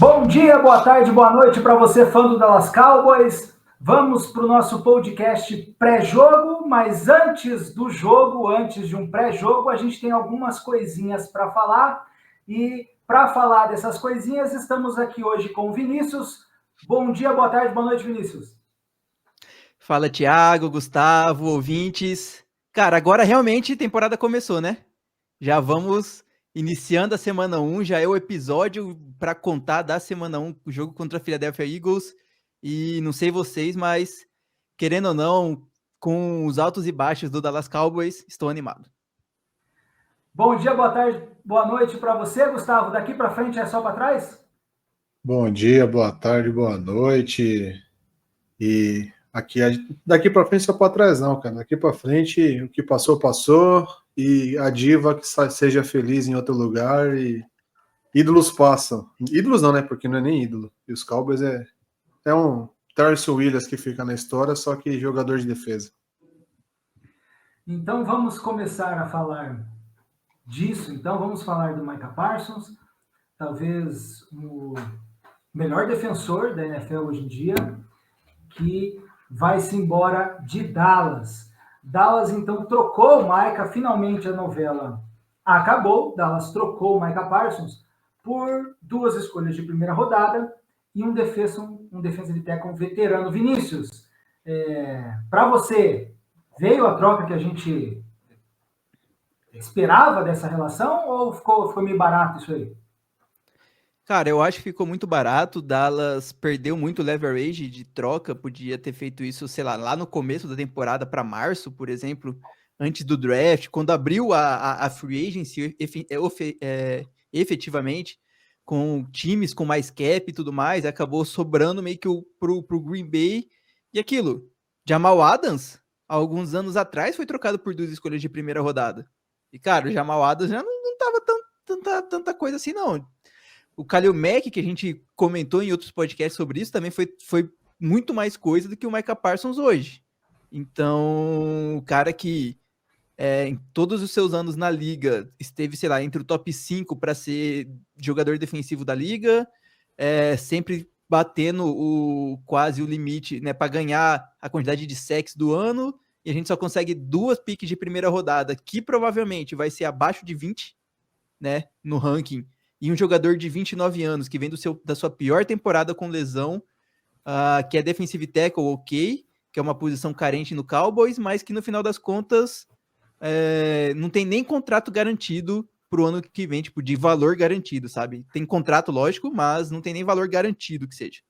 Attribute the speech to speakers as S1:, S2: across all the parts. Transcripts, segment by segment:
S1: Bom dia, boa tarde, boa noite para você, fã do Dallas Cowboys. Vamos para o nosso podcast pré-jogo, mas antes do jogo, antes de um pré-jogo, a gente tem algumas coisinhas para falar. E para falar dessas coisinhas, estamos aqui hoje com o Vinícius. Bom dia, boa tarde, boa noite, Vinícius.
S2: Fala, Thiago, Gustavo, ouvintes. Cara, agora realmente a temporada começou, né? Já vamos iniciando a semana 1, já é o episódio para contar da semana 1, o jogo contra a Philadelphia Eagles. E não sei vocês, mas querendo ou não, com os altos e baixos do Dallas Cowboys, estou animado.
S1: Bom dia, boa tarde, boa noite para você, Gustavo. Daqui para frente é só para trás?
S3: Bom dia, boa tarde, boa noite. E aqui, daqui para frente só para trás não, cara. Daqui para frente o que passou, passou. E a diva que seja feliz em outro lugar. E ídolos passam. Ídolos não, né? Porque não é nem ídolo. E os Cowboys é um Tarso Williams que fica na história, só que jogador de defesa.
S1: Então vamos começar a falar disso. Então vamos falar do Micah Parsons, talvez o melhor defensor da NFL hoje em dia, que vai-se embora de Dallas. Dallas, então, trocou o Micah, finalmente a novela acabou. Dallas trocou o Micah Parsons por 2 escolhas de primeira rodada e um defensive tackle veterano. Vinícius, para você, veio a troca que a gente esperava dessa relação ou ficou meio barato isso aí?
S2: Cara, eu acho que ficou muito barato. Dallas perdeu muito leverage de troca. Podia ter feito isso, sei lá no começo da temporada, para março, por exemplo, antes do draft, quando abriu a free agency efetivamente, com times com mais cap e tudo mais, acabou sobrando meio que pro Green Bay. E aquilo, Jamal Adams, alguns anos atrás, foi trocado por 2 escolhas de primeira rodada. E, cara, o Jamal Adams já não tava tanta coisa assim, não. O Khalil Mack, que a gente comentou em outros podcasts sobre isso, também foi muito mais coisa do que o Micah Parsons hoje. Então, o cara que em todos os seus anos na liga esteve, sei lá, entre o top 5 para ser jogador defensivo da liga, sempre batendo quase o limite, né, para ganhar a quantidade de sacks do ano, e a gente só consegue 2 piques de primeira rodada, que provavelmente vai ser abaixo de 20, né, no ranking, e um jogador de 29 anos, que vem da sua pior temporada com lesão, que é defensive tackle, ok, que é uma posição carente no Cowboys, mas que no final das contas não tem nem contrato garantido pro ano que vem, tipo, de valor garantido, sabe? Tem contrato, lógico, mas não tem nem valor garantido que seja.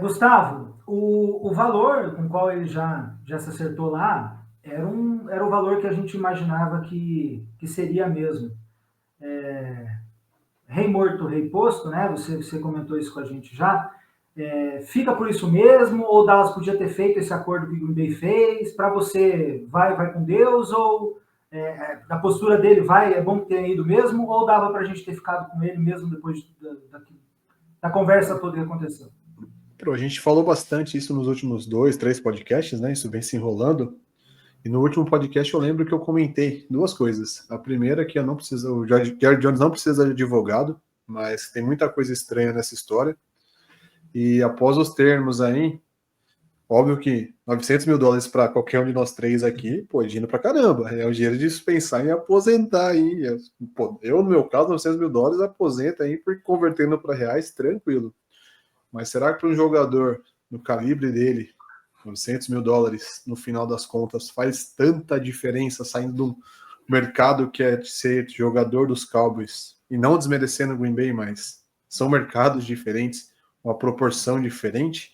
S1: Gustavo, o valor com o qual ele já se acertou lá era o valor que a gente imaginava que seria mesmo. Rei morto, rei posto, né? Você comentou isso com a gente já. Fica por isso mesmo? Ou Dallas podia ter feito esse acordo que o Green Bay fez? Para você, vai com Deus? Ou a postura dele é bom que tenha ido mesmo? Ou dava para a gente ter ficado com ele mesmo depois da conversa toda que aconteceu?
S3: A gente falou bastante isso nos últimos 2, 3 podcasts, né? Isso vem se enrolando. E no último podcast eu lembro que eu comentei 2 coisas. A primeira é que o Jerry Jones não precisa de advogado, mas tem muita coisa estranha nessa história. E após os termos aí, óbvio que $900 mil para qualquer um de nós 3 aqui, pô, dinheiro pra caramba. É o dinheiro de pensar em aposentar aí. Eu, no meu caso, $900 mil aposenta aí, porque convertendo para reais, tranquilo. Mas será que para um jogador no calibre dele, $900 mil, no final das contas, faz tanta diferença saindo do mercado que é de ser jogador dos Cowboys, e não desmerecendo o Green Bay, mas são mercados diferentes, uma proporção diferente?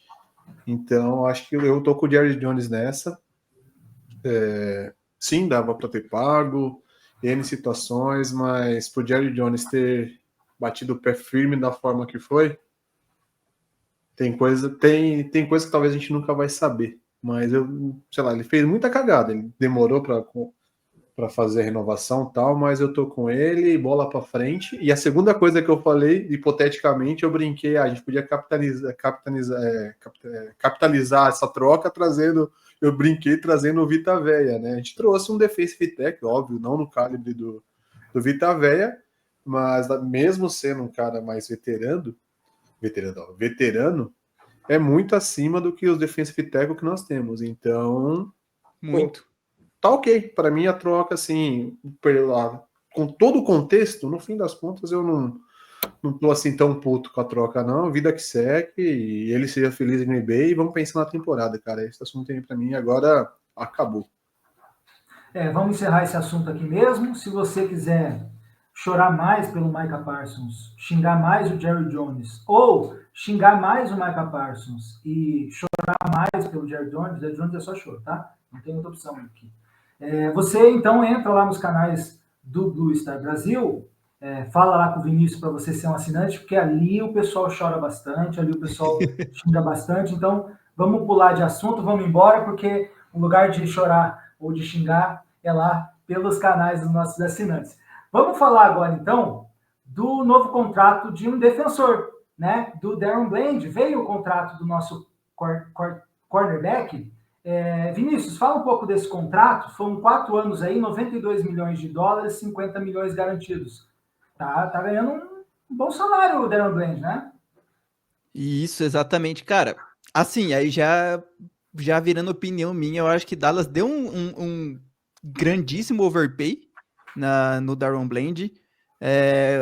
S3: Então, acho que eu tô com o Jerry Jones nessa. Sim, dava para ter pago, N situações, mas pro Jerry Jones ter batido o pé firme da forma que foi, tem coisa que talvez a gente nunca vai saber. Mas sei lá, ele fez muita cagada. Ele demorou para fazer a renovação e tal, mas eu tô com ele, bola para frente. E a segunda coisa que eu falei, hipoteticamente, eu brinquei, a gente podia capitalizar essa troca eu brinquei trazendo o Vita Veia, né? A gente trouxe um defensive tackle, óbvio, não no calibre do Vita Veia, mas mesmo sendo um cara mais veterano, é muito acima do que os defensive tackle que nós temos. Então,
S2: Muito.
S3: tá ok. Para mim, a troca, assim, com todo o contexto, no fim das contas, eu não tô assim tão puto com a troca, não. Vida que segue, e ele seja feliz em eBay e vamos pensar na temporada, cara. Esse assunto aí, para mim, agora acabou.
S1: Vamos encerrar esse assunto aqui mesmo. Se você quiser chorar mais pelo Micah Parsons, xingar mais o Jerry Jones, ou xingar mais o Micah Parsons e chorar mais pelo Jerry Jones é só choro, tá? Não tem outra opção aqui. Você, então, entra lá nos canais do Blue Star Brasil, fala lá com o Vinícius para você ser um assinante, porque ali o pessoal chora bastante, ali o pessoal xinga bastante. Então, vamos pular de assunto, vamos embora, porque o lugar de chorar ou de xingar é lá pelos canais dos nossos assinantes. Vamos falar agora, então, do novo contrato de um defensor, né? Do DaRon Bland. Veio o contrato do nosso cornerback. Vinícius, fala um pouco desse contrato. Foram 4 anos aí, 92 milhões de dólares, 50 milhões garantidos. Tá ganhando um bom salário o DaRon Bland, né?
S2: Isso, exatamente. Cara, assim, aí já virando opinião minha, eu acho que Dallas deu um grandíssimo overpay no DaRon Bland.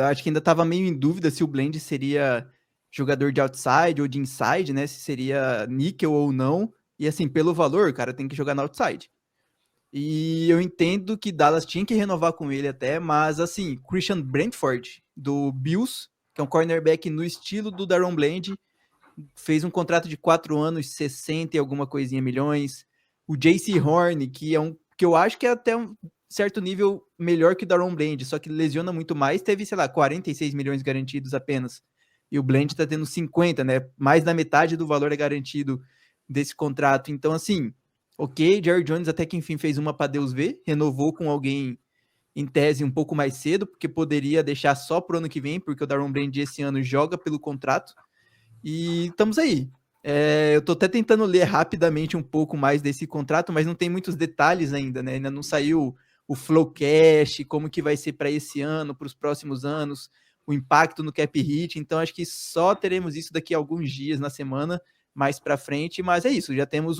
S2: Acho que ainda estava meio em dúvida se o Bland seria jogador de outside ou de inside, né? Se seria níquel ou não. E assim, pelo valor, o cara tem que jogar na outside. E eu entendo que Dallas tinha que renovar com ele até, mas assim, Christian Brentford, do Bills, que é um cornerback no estilo do DaRon Bland, fez um contrato de 4 anos, 60 e alguma coisinha milhões. O J.C. Horn, que eu acho que é até um certo nível melhor que o DaRon Bland, só que lesiona muito mais, teve, sei lá, 46 milhões garantidos apenas. E o Bland tá tendo 50, né? Mais da metade do valor é garantido desse contrato. Então, assim, ok, Jerry Jones até que enfim fez uma para Deus ver, renovou com alguém em tese um pouco mais cedo, porque poderia deixar só pro ano que vem, porque o DaRon Bland esse ano joga pelo contrato. E estamos aí. Eu tô até tentando ler rapidamente um pouco mais desse contrato, mas não tem muitos detalhes ainda, né? Ainda não saiu o Flowcash, como que vai ser para esse ano, para os próximos anos, o impacto no cap hit. Então acho que só teremos isso daqui a alguns dias na semana, mais para frente. Mas é isso, já temos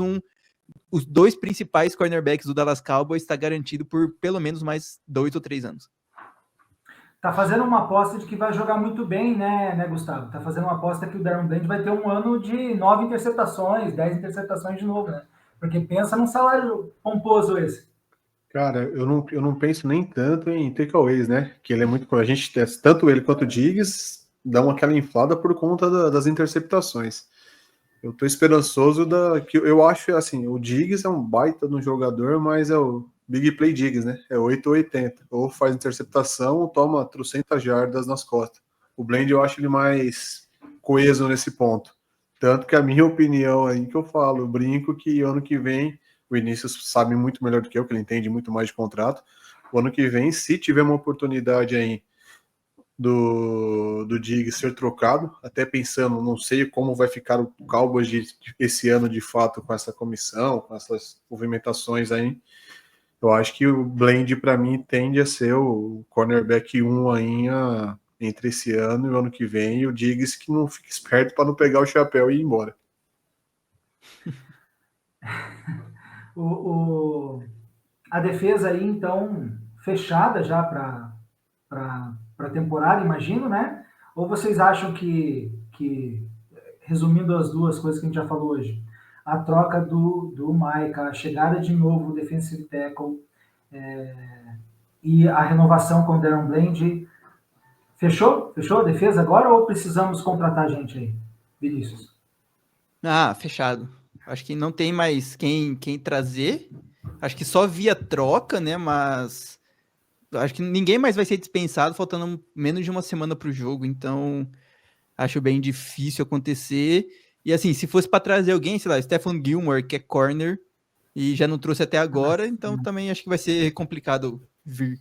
S2: os 2 principais cornerbacks do Dallas Cowboys está garantido por pelo menos mais 2 ou 3 anos.
S1: Tá fazendo uma aposta de que vai jogar muito bem, né, Gustavo? Tá fazendo uma aposta que o DaRon Bland vai ter um ano de 9 interceptações, 10 interceptações de novo, né? Porque pensa num salário pomposo esse.
S3: Cara, eu não penso nem tanto em takeaways, né? Que ele é muito. A gente, tanto ele quanto o Diggs, dão aquela inflada por conta das interceptações. Eu tô esperançoso que eu acho assim, o Diggs é um baita no jogador, mas é o Big Play Diggs, né? É 8 ou 80. Ou faz interceptação ou toma 300 jardas nas costas. O Bland eu acho ele mais coeso nesse ponto. Tanto que a minha opinião aí que eu falo, eu brinco que ano que vem, o Vinícius sabe muito melhor do que eu, que ele entende muito mais de contrato. O ano que vem, se tiver uma oportunidade aí do Diggs ser trocado, até pensando, não sei como vai ficar o Cowboys esse ano de fato com essa comissão, com essas movimentações aí. Eu acho que o Bland para mim tende a ser o cornerback 1 ainda entre esse ano e o ano que vem, e o Diggs que não fique esperto para não pegar o chapéu e ir embora.
S1: A defesa aí, então, fechada já para a temporada, imagino, né? Ou vocês acham que, resumindo as duas coisas que a gente já falou hoje, a troca do Micah, a chegada de novo do defensive tackle e a renovação com o DaRon Bland, fechou? Fechou a defesa agora ou precisamos contratar gente aí, Vinícius?
S2: Fechado. Acho que não tem mais quem trazer. Acho que só via troca, né? Mas acho que ninguém mais vai ser dispensado, faltando menos de uma semana para o jogo. Então, acho bem difícil acontecer. E assim, se fosse para trazer alguém, sei lá, Stephon Gilmore, que é corner, e já não trouxe até agora, então também acho que vai ser complicado vir.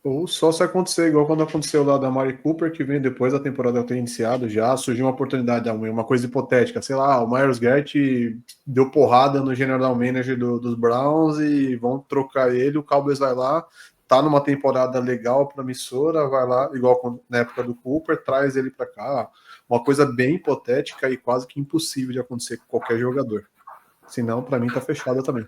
S3: Ou só se acontecer igual quando aconteceu lá da Mari Cooper, que veio depois da temporada ter iniciado, já surgiu uma oportunidade, uma coisa hipotética, sei lá, o Myles Garrett deu porrada no general manager dos Browns e vão trocar ele, o Cowboys vai lá, tá numa temporada legal, promissora, vai lá, igual na época do Cooper, traz ele para cá. Uma coisa bem hipotética e quase que impossível de acontecer com qualquer jogador. Senão, para mim, tá fechado também.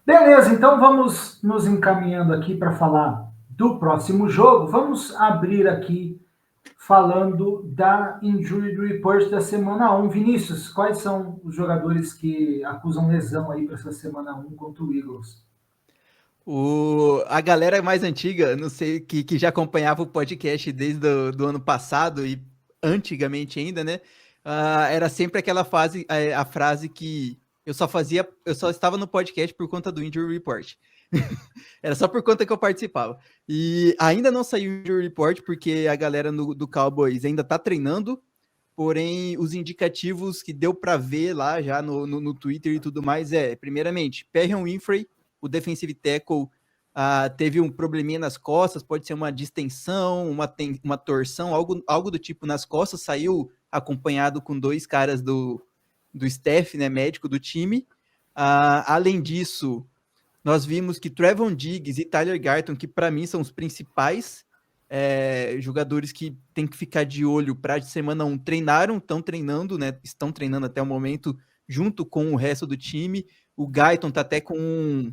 S1: Beleza, então vamos nos encaminhando aqui para falar do próximo jogo. Vamos abrir aqui falando da Injury Report da semana 1. Vinícius, quais são os jogadores que acusam lesão aí para essa semana 1 contra o Eagles?
S2: A galera mais antiga, não sei, que já acompanhava o podcast desde do ano passado e antigamente ainda, né? Era sempre aquela fase, a frase que eu só estava no podcast por conta do Injury Report. Era só por conta que eu participava. E ainda não saiu o Injury Report, porque a galera do Cowboys ainda tá treinando, porém, os indicativos que deu para ver lá já no Twitter e tudo mais primeiramente, Perrion Winfrey, o defensive tackle, teve um probleminha nas costas, pode ser uma distensão, uma torção, algo do tipo nas costas, saiu acompanhado com 2 caras do staff, né, médico do time. Além disso, nós vimos que Trevon Diggs e Tyler Guyton, que para mim são os principais jogadores que tem que ficar de olho para a semana 1, estão treinando, né, estão treinando até o momento, junto com o resto do time. O Guyton tá até com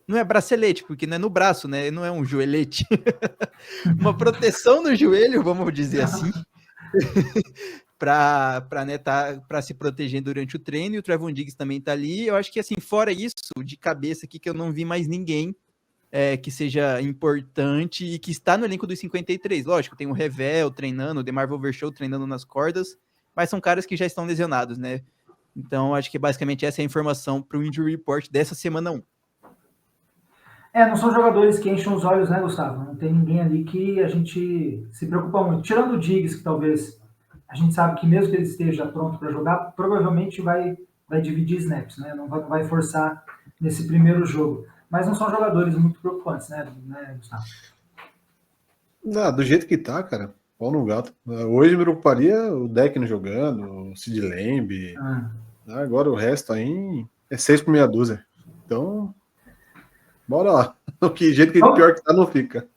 S2: não é bracelete, porque não é no braço, né? Não é um joelhete. Uma proteção no joelho, vamos dizer assim, para se proteger durante o treino. E o Trevon Diggs também tá ali. Eu acho que, assim, fora isso, de cabeça aqui, que eu não vi mais ninguém que seja importante e que está no elenco dos 53. Lógico, tem o Revel treinando, o DeMarvin Overshow treinando nas cordas, mas são caras que já estão lesionados, né? Então, acho que basicamente essa é a informação para o Injury Report dessa semana 1.
S1: Não são jogadores que enchem os olhos, né, Gustavo? Não tem ninguém ali que a gente se preocupa muito. Tirando o Diggs, que talvez a gente sabe que mesmo que ele esteja pronto para jogar, provavelmente vai dividir snaps, né? Não vai forçar nesse primeiro jogo. Mas não são jogadores muito preocupantes, né Gustavo?
S3: Não, do jeito que tá, cara, pau no gato. Hoje me preocuparia o Deckno jogando, o Sid Lamb. Agora o resto aí é 6 por meia dúzia. Então, bora lá. Que jeito que pior que tá, não fica.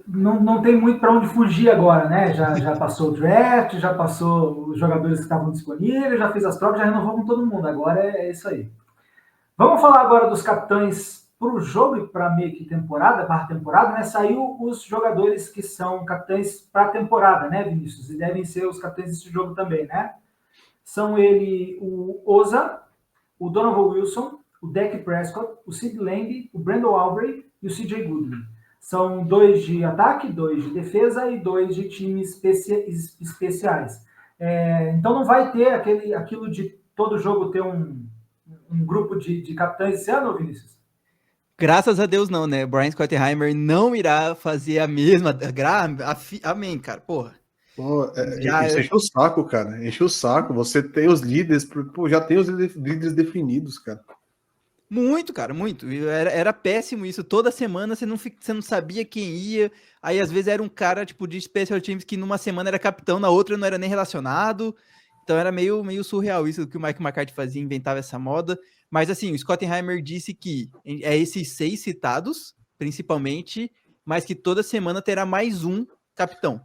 S1: Não tem muito para onde fugir agora, né? Já passou o draft, já passou os jogadores que estavam disponíveis, já fez as provas, já renovou com todo mundo. Agora é isso aí. Vamos falar agora dos capitães para o jogo e para meio que temporada, né? Saiu os jogadores que são capitães para a temporada, né, Vinícius? E devem ser os capitães desse jogo também, né? São ele o Oza, o Donovan Wilson, o Dak Prescott, o Sid Lamb, o Brandon Aubrey e o CJ Goodwin. São 2 de ataque, 2 de defesa e 2 de times especiais. Então não vai ter aquilo de todo jogo ter um grupo de capitães esse ano, Vinícius?
S2: Graças a Deus não, né? Brian Schottenheimer não irá fazer a mesma... Amém, cara, porra.
S3: Isso enche o saco, cara. Enche o saco. Você tem os líderes, já tem os líderes definidos, cara.
S2: Muito, cara, muito. Era péssimo isso. Toda semana você não sabia quem ia. Aí, às vezes, era um cara, tipo, de special teams que numa semana era capitão, na outra não era nem relacionado. Então, era meio surreal isso que o Mike McCarthy fazia, inventava essa moda. Mas, assim, o Schottenheimer disse que esses 6 citados, principalmente, mas que toda semana terá mais um capitão.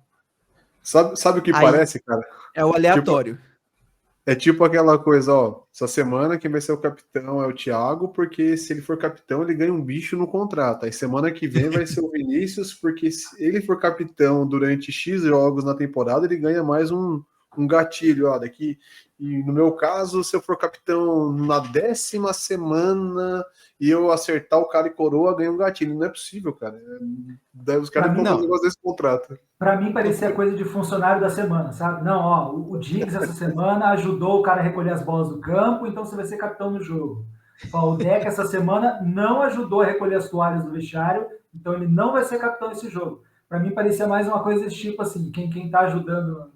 S3: Sabe o que parece, cara?
S2: É o aleatório.
S3: É tipo aquela coisa, ó, essa semana quem vai ser o capitão é o Thiago, porque se ele for capitão, ele ganha um bicho no contrato. Aí semana que vem vai ser o Vinícius, porque se ele for capitão durante X jogos na temporada, ele ganha mais um gatilho, ó, daqui. E no meu caso, se eu for capitão na 10ª semana e eu acertar o cara e coroa, ganha um gatilho. Não é possível, cara. Daí os caras compram um negócio desse contrato.
S1: Para mim, parecia coisa de funcionário da semana, sabe? Não, ó, o Diggs essa semana ajudou o cara a recolher as bolas do campo, então você vai ser capitão no jogo. Ó, o Deck essa semana não ajudou a recolher as toalhas do vestiário, então ele não vai ser capitão nesse jogo. Para mim, parecia mais uma coisa desse tipo assim, quem tá ajudando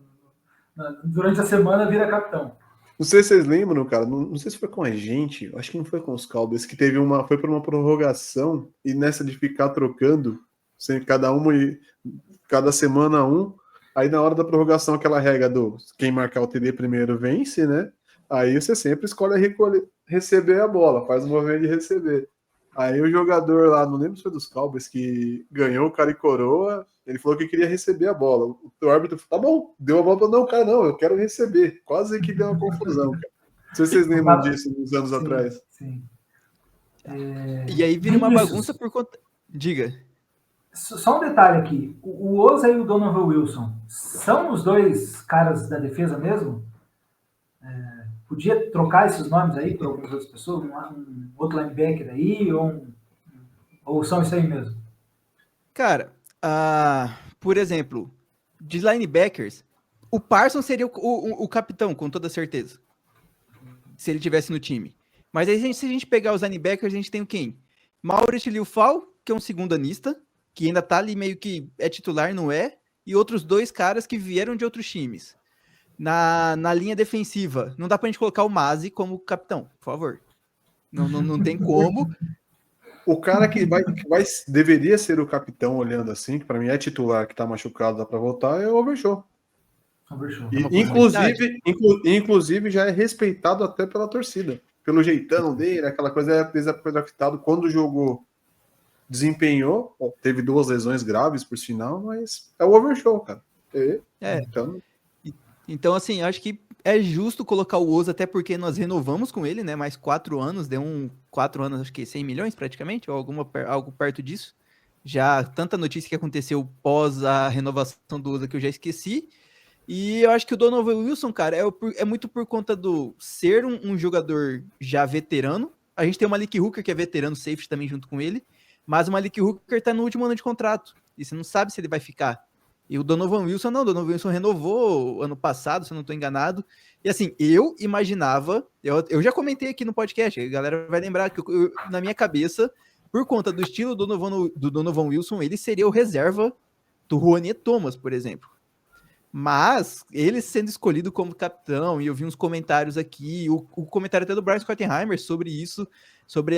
S1: durante a semana vira capitão.
S3: Não sei se vocês lembram, cara, não sei se foi com a gente, acho que não foi com os Cowboys, que foi por uma prorrogação, e nessa de ficar trocando, sem cada semana um, aí na hora da prorrogação aquela regra do quem marcar o TD primeiro vence, né? Aí você sempre escolhe receber a bola, faz o movimento de receber. Aí o jogador lá, não lembro se foi dos Cowboys, que ganhou o cara e coroa, ele falou que queria receber a bola. O árbitro falou, tá bom, deu a bola para não, cara, não, eu quero receber. Quase que deu uma confusão, cara. Não sei se vocês lembram disso uns anos atrás.
S1: Sim.
S2: E aí vira uma
S1: Vinícius,
S2: bagunça por conta... Diga.
S1: Só um detalhe aqui. O Oza e o Donovan Wilson são os dois caras da defesa mesmo? Podia trocar esses nomes aí para algumas outras pessoas? Um outro linebacker aí? Ou são isso aí mesmo?
S2: Cara, por exemplo, de linebackers, o Parsons seria o capitão, com toda certeza. Se ele tivesse no time. Mas aí, se a gente pegar os linebackers, a gente tem o quem? Maurice Liufau, que é um segundanista, que ainda tá ali meio que é titular, não é? E outros dois caras que vieram de outros times. Na linha defensiva, não dá pra gente colocar o Mazi como capitão, por favor. Não tem como.
S3: O cara que deveria ser o capitão, olhando assim, que para mim é titular, que tá machucado, dá para voltar, é o Overshow. Inclusive já é respeitado até pela torcida, pelo jeitão dele, aquela coisa, desde a época draftado, quando jogou, desempenhou, teve 2 lesões graves por sinal, mas é o Overshow, cara.
S2: Então, assim, eu acho que é justo colocar o Oza, até porque nós renovamos com ele, né? Mais 4 anos, deu 4 anos, acho que 100 milhões praticamente, ou algo perto disso. Já tanta notícia que aconteceu pós a renovação do Oza que eu já esqueci. E eu acho que o Donovan Wilson, cara, é muito por conta do ser um jogador já veterano. A gente tem o Malik Hooker, que é veterano, safety também junto com ele. Mas o Malik Hooker tá no último ano de contrato. E você não sabe se ele vai ficar. E o Donovan Wilson, não. O Donovan Wilson renovou ano passado, se eu não estou enganado. E assim, eu imaginava... Eu já comentei aqui no podcast, a galera vai lembrar que na minha cabeça, por conta do estilo do Donovan Wilson, ele seria o reserva do Ronnie Thomas, por exemplo. Mas ele sendo escolhido como capitão, e eu vi uns comentários aqui, o comentário até do Brian Schottenheimer sobre isso, sobre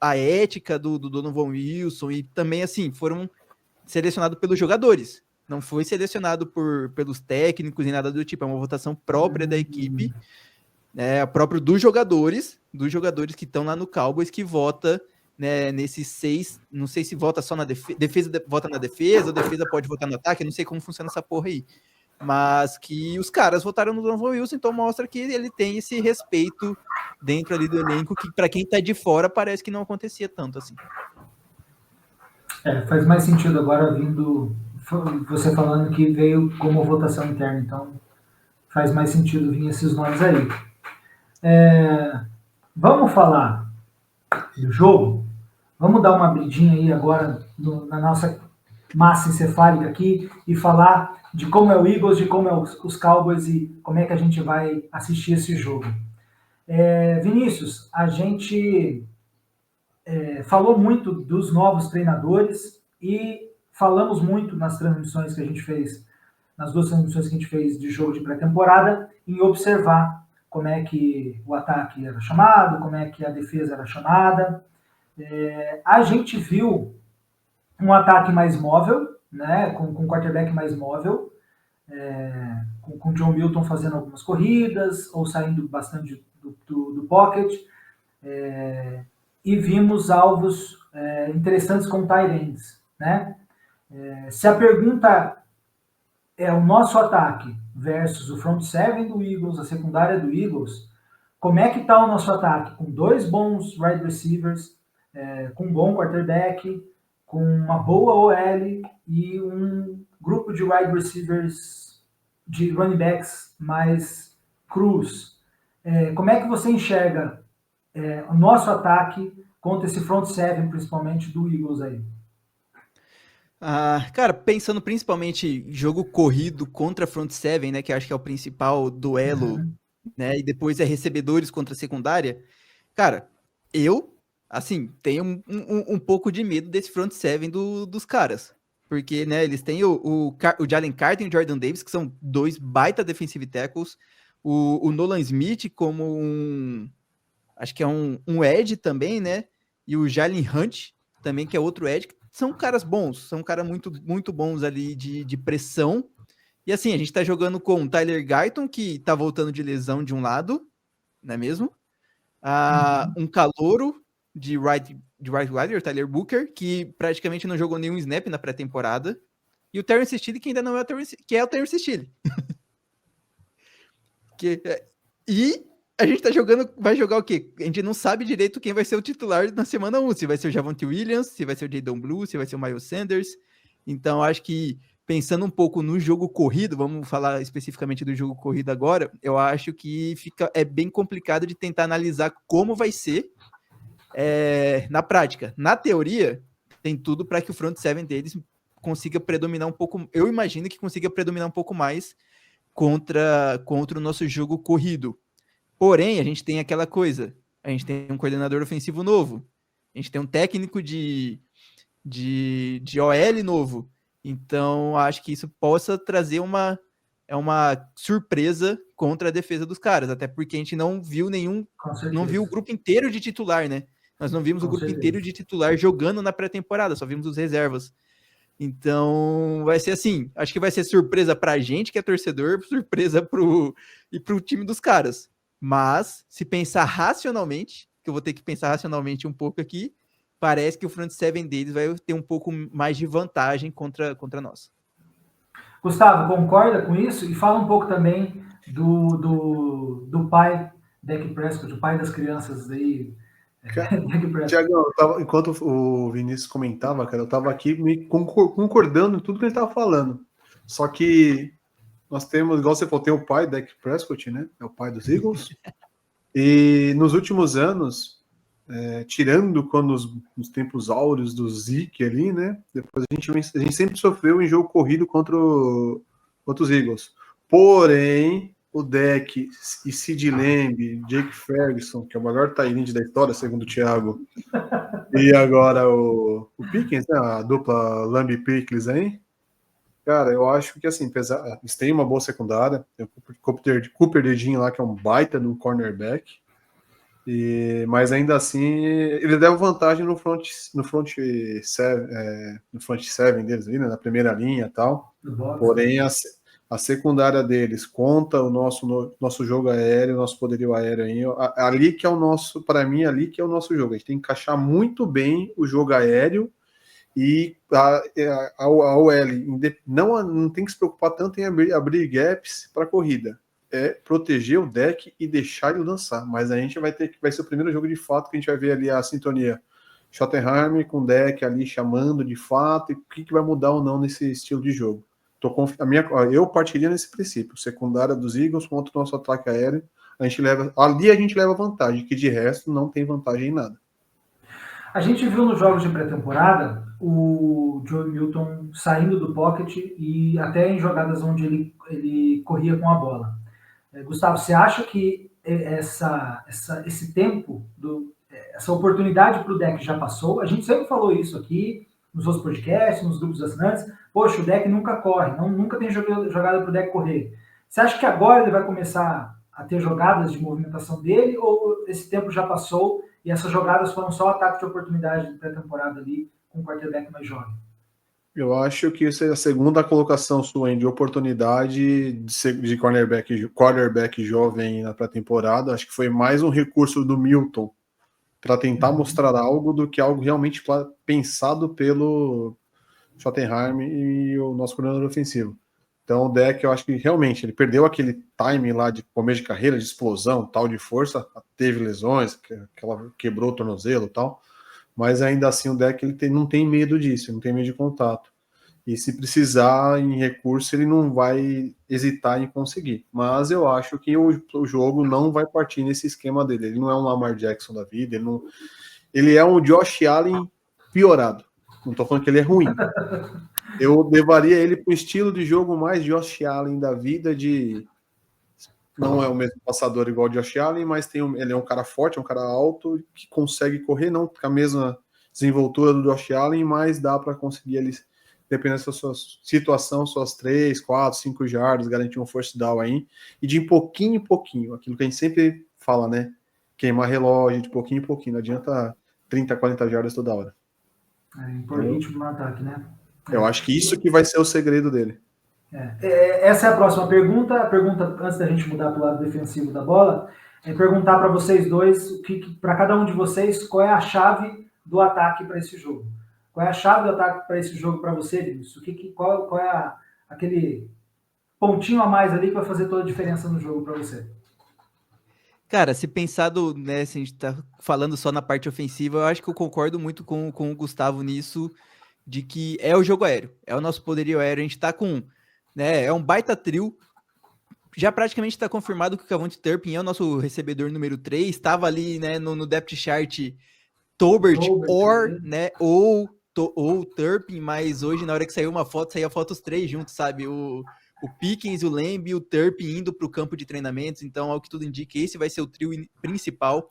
S2: a ética do Donovan Wilson, e também, assim, foram selecionados pelos jogadores. Não foi selecionado pelos técnicos e nada do tipo, é uma votação própria da equipe, próprio dos jogadores que estão lá no Cowboys, que vota, né, nesses 6, não sei se vota só na defesa, vota na defesa, ou defesa pode votar no ataque, eu não sei como funciona essa porra aí. Mas que os caras votaram no Donovan Wilson, então mostra que ele tem esse respeito dentro ali do elenco, que para quem tá de fora parece que não acontecia tanto assim.
S1: Faz mais sentido agora vindo você falando que veio como votação interna, então faz mais sentido vir esses nomes aí. Vamos falar do jogo? Vamos dar uma abridinha aí agora na nossa massa encefálica aqui e falar de como é o Eagles, de como é os Cowboys e como é que a gente vai assistir esse jogo. Vinícius, a gente falou muito dos novos treinadores e falamos muito nas transmissões que a gente fez, nas 2 transmissões que a gente fez de jogo de pré-temporada, em observar como é que o ataque era chamado, como é que a defesa era chamada. A gente viu um ataque mais móvel, né, com um quarterback mais móvel, com o John Milton fazendo algumas corridas, ou saindo bastante do pocket, e vimos alvos interessantes como tight ends, né? Se a pergunta é o nosso ataque versus o front seven do Eagles, a secundária do Eagles, como é que está o nosso ataque? Com 2 bons wide receivers, com um bom quarterback, com uma boa OL e um grupo de wide receivers, de running backs mais crus. Como é que você enxerga o nosso ataque contra esse front seven, principalmente do Eagles aí?
S2: Cara, pensando principalmente em jogo corrido contra front seven, né, que acho que é o principal duelo, né, e depois recebedores contra a secundária, cara, eu, assim, tenho um pouco de medo desse front seven dos caras, porque, né, eles têm o Jalen Carter e o Jordan Davis, que são 2 baita defensive tackles, o Nolan Smith como acho que é um edge também, né, e o Jalen Hunt também, que é outro edge, são caras bons, são caras muito, muito bons ali de pressão. E assim, a gente tá jogando com o Tyler Guyton, que tá voltando de lesão de um lado, não é mesmo? Um calouro de right wider, Tyler Booker, que praticamente não jogou nenhum snap na pré-temporada, e o Terrence Steele, que ainda não é o Terrence, que é o Terrence Steele. E a gente vai jogar o quê? A gente não sabe direito quem vai ser o titular na semana 1, se vai ser o Javonte Williams, se vai ser o Jadon Blue, se vai ser o Miles Sanders. Então, acho que pensando um pouco no jogo corrido, vamos falar especificamente do jogo corrido agora, eu acho que é bem complicado de tentar analisar como vai ser na prática. Na teoria, tem tudo para que o front seven deles consiga predominar um pouco, eu imagino que consiga predominar um pouco mais contra o nosso jogo corrido. Porém, a gente tem aquela coisa, a gente tem um coordenador ofensivo novo, a gente tem um técnico de OL novo, então acho que isso possa trazer uma surpresa contra a defesa dos caras, até porque a gente não viu o grupo inteiro de titular, né? Nós não vimos o grupo inteiro de titular jogando na pré-temporada, só vimos os reservas. Então, vai ser assim, acho que vai ser surpresa pra gente, que é torcedor, surpresa pro time dos caras. Mas, se pensar racionalmente, que eu vou ter que pensar racionalmente um pouco aqui, parece que o front seven deles vai ter um pouco mais de vantagem contra nós.
S1: Gustavo, concorda com isso? E fala um pouco também do pai, Dak Prescott, o pai das crianças aí.
S3: Tiagão, enquanto o Vinícius comentava, cara, eu estava aqui me concordando em tudo que ele estava falando. Só que nós temos, igual você falou, tem o pai, Dak Prescott, né? É o pai dos Eagles. E nos últimos anos, tirando quando nos tempos áureos do Zeke ali, né? Depois a gente sempre sofreu em jogo corrido contra os Eagles. Porém, o Dak e Sid Lamb, Jake Ferguson, que é o melhor tight end da história, segundo o Thiago, e agora o Pickens, né, a dupla Lamb-Pickles aí, cara, eu acho que assim, eles têm uma boa secundária, tem o Cooper DeJean lá, que é um baita no cornerback, mas ainda assim, ele deu vantagem no front seven deles, ali, né, na primeira linha e tal, porém a secundária deles conta o nosso jogo aéreo, nosso poderio aéreo aí, ali que é o nosso, para mim, ali que é o nosso jogo. A gente tem que encaixar muito bem o jogo aéreo e a OL não tem que se preocupar tanto em abrir gaps para a corrida. É proteger o deck e deixar ele lançar. Mas a gente vai ser o primeiro jogo de fato que a gente vai ver ali a sintonia Schottenheim com o deck ali chamando de fato e o que vai mudar ou não nesse estilo de jogo. Eu partiria nesse princípio, secundária dos Eagles contra o nosso ataque aéreo, a gente leva vantagem, que de resto não tem vantagem em nada.
S1: A gente viu nos jogos de pré-temporada o Joe Milton saindo do pocket e até em jogadas onde ele corria com a bola. Gustavo, você acha que esse tempo, essa oportunidade para o deck já passou? A gente sempre falou isso aqui, nos outros podcasts, nos grupos assinantes. Poxa, o deck nunca corre, nunca tem jogada para o deck correr. Você acha que agora ele vai começar a ter jogadas de movimentação dele, ou esse tempo já passou e essas jogadas foram só ataque de oportunidade de pré-temporada ali com o quarterback mais jovem?
S3: Eu acho que isso é a segunda colocação sua de oportunidade de quarterback jovem na pré-temporada. Acho que foi mais um recurso do Milton para tentar mostrar algo do que algo realmente pensado pelo Schottenheim e o nosso coordenador ofensivo. Então o deck, eu acho que realmente ele perdeu aquele time lá de começo de carreira, de explosão, tal de força, teve lesões, quebrou o tornozelo e tal, mas ainda assim o deck ele não tem medo disso, não tem medo de contato. E se precisar em recurso, ele não vai hesitar em conseguir. Mas eu acho que o jogo não vai partir nesse esquema dele. Ele não é um Lamar Jackson da vida, ele é um Josh Allen piorado. Não estou falando que ele é ruim. Eu levaria ele para o estilo de jogo mais Josh Allen da vida, não é o mesmo passador igual o Josh Allen, mas ele é um cara forte, é um cara alto, que consegue correr, não com a mesma desenvoltura do Josh Allen, mas dá para conseguir ele, dependendo da sua situação, suas 3, 4, 5 jardas, garantir um first down aí, e de pouquinho em pouquinho, aquilo que a gente sempre fala, né? Queimar relógio de pouquinho em pouquinho, não adianta 30, 40 jardas toda hora.
S1: Por ritmo no ataque, né?
S3: Eu acho que isso que vai ser o segredo dele.
S1: Essa é a próxima pergunta. A pergunta, antes da gente mudar para o lado defensivo da bola, perguntar para vocês dois, para cada um de vocês, qual é a chave do ataque para esse jogo. Qual é a chave do ataque para esse jogo para você, Vinícius? Qual é aquele pontinho a mais ali que vai fazer toda a diferença no jogo para você?
S2: Cara, se pensado, né, se a gente tá falando só na parte ofensiva, eu acho que eu concordo muito com o Gustavo nisso, de que é o jogo aéreo, é o nosso poderio aéreo, a gente tá com, né, é um baita trio, já praticamente está confirmado que o Cavante Turpin é o nosso recebedor número 3, estava ali, né, no depth chart Tolbert né, ou Turpin, mas hoje na hora que saiu uma foto, saía fotos 3 juntos, sabe, o Pickens, o Lamb e o Turpin indo para o campo de treinamentos, então ao que tudo indica, esse vai ser o trio principal.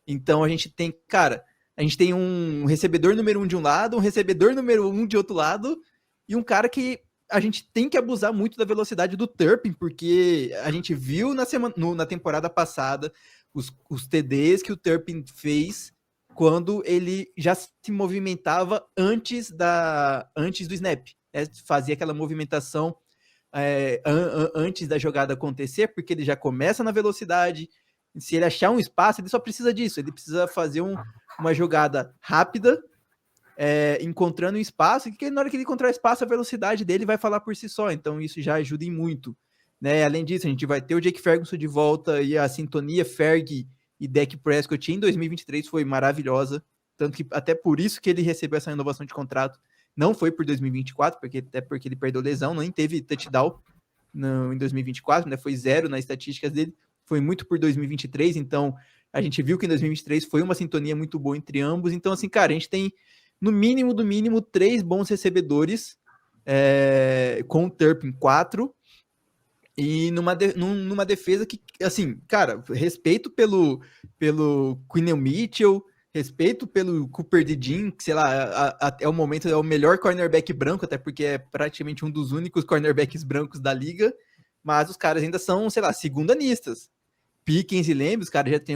S2: Então a gente tem, cara, a gente tem um recebedor número 1 de um lado, um recebedor número 1 de outro lado, e um cara que a gente tem que abusar muito da velocidade do Turpin, porque a gente viu na temporada passada os TDs que o Turpin fez quando ele já se movimentava antes do snap, né? Fazia aquela movimentação antes da jogada acontecer, porque ele já começa na velocidade. Se ele achar um espaço, ele só precisa disso, ele precisa fazer uma jogada rápida, encontrando um espaço, que na hora que ele encontrar espaço, a velocidade dele vai falar por si só, então isso já ajuda em muito, né? Além disso, a gente vai ter o Jake Ferguson de volta, e a sintonia Ferg e Dak Prescott em 2023 foi maravilhosa, tanto que até por isso que ele recebeu essa renovação de contrato. Não foi por 2024, até porque ele perdeu lesão, nem teve touchdown em 2024, né? Foi 0 nas estatísticas dele, foi muito por 2023, então a gente viu que em 2023 foi uma sintonia muito boa entre ambos. Então, assim, cara, a gente tem no mínimo, do mínimo, 3 bons recebedores, com o Turpin 4, e numa defesa que, assim, cara, respeito pelo Quinnen Mitchell, respeito pelo Cooper DeJean, que, sei lá, até o momento é o melhor cornerback branco, até porque é praticamente um dos únicos cornerbacks brancos da liga, mas os caras ainda são, sei lá, segundanistas. Pickens e Lamb, os caras já tem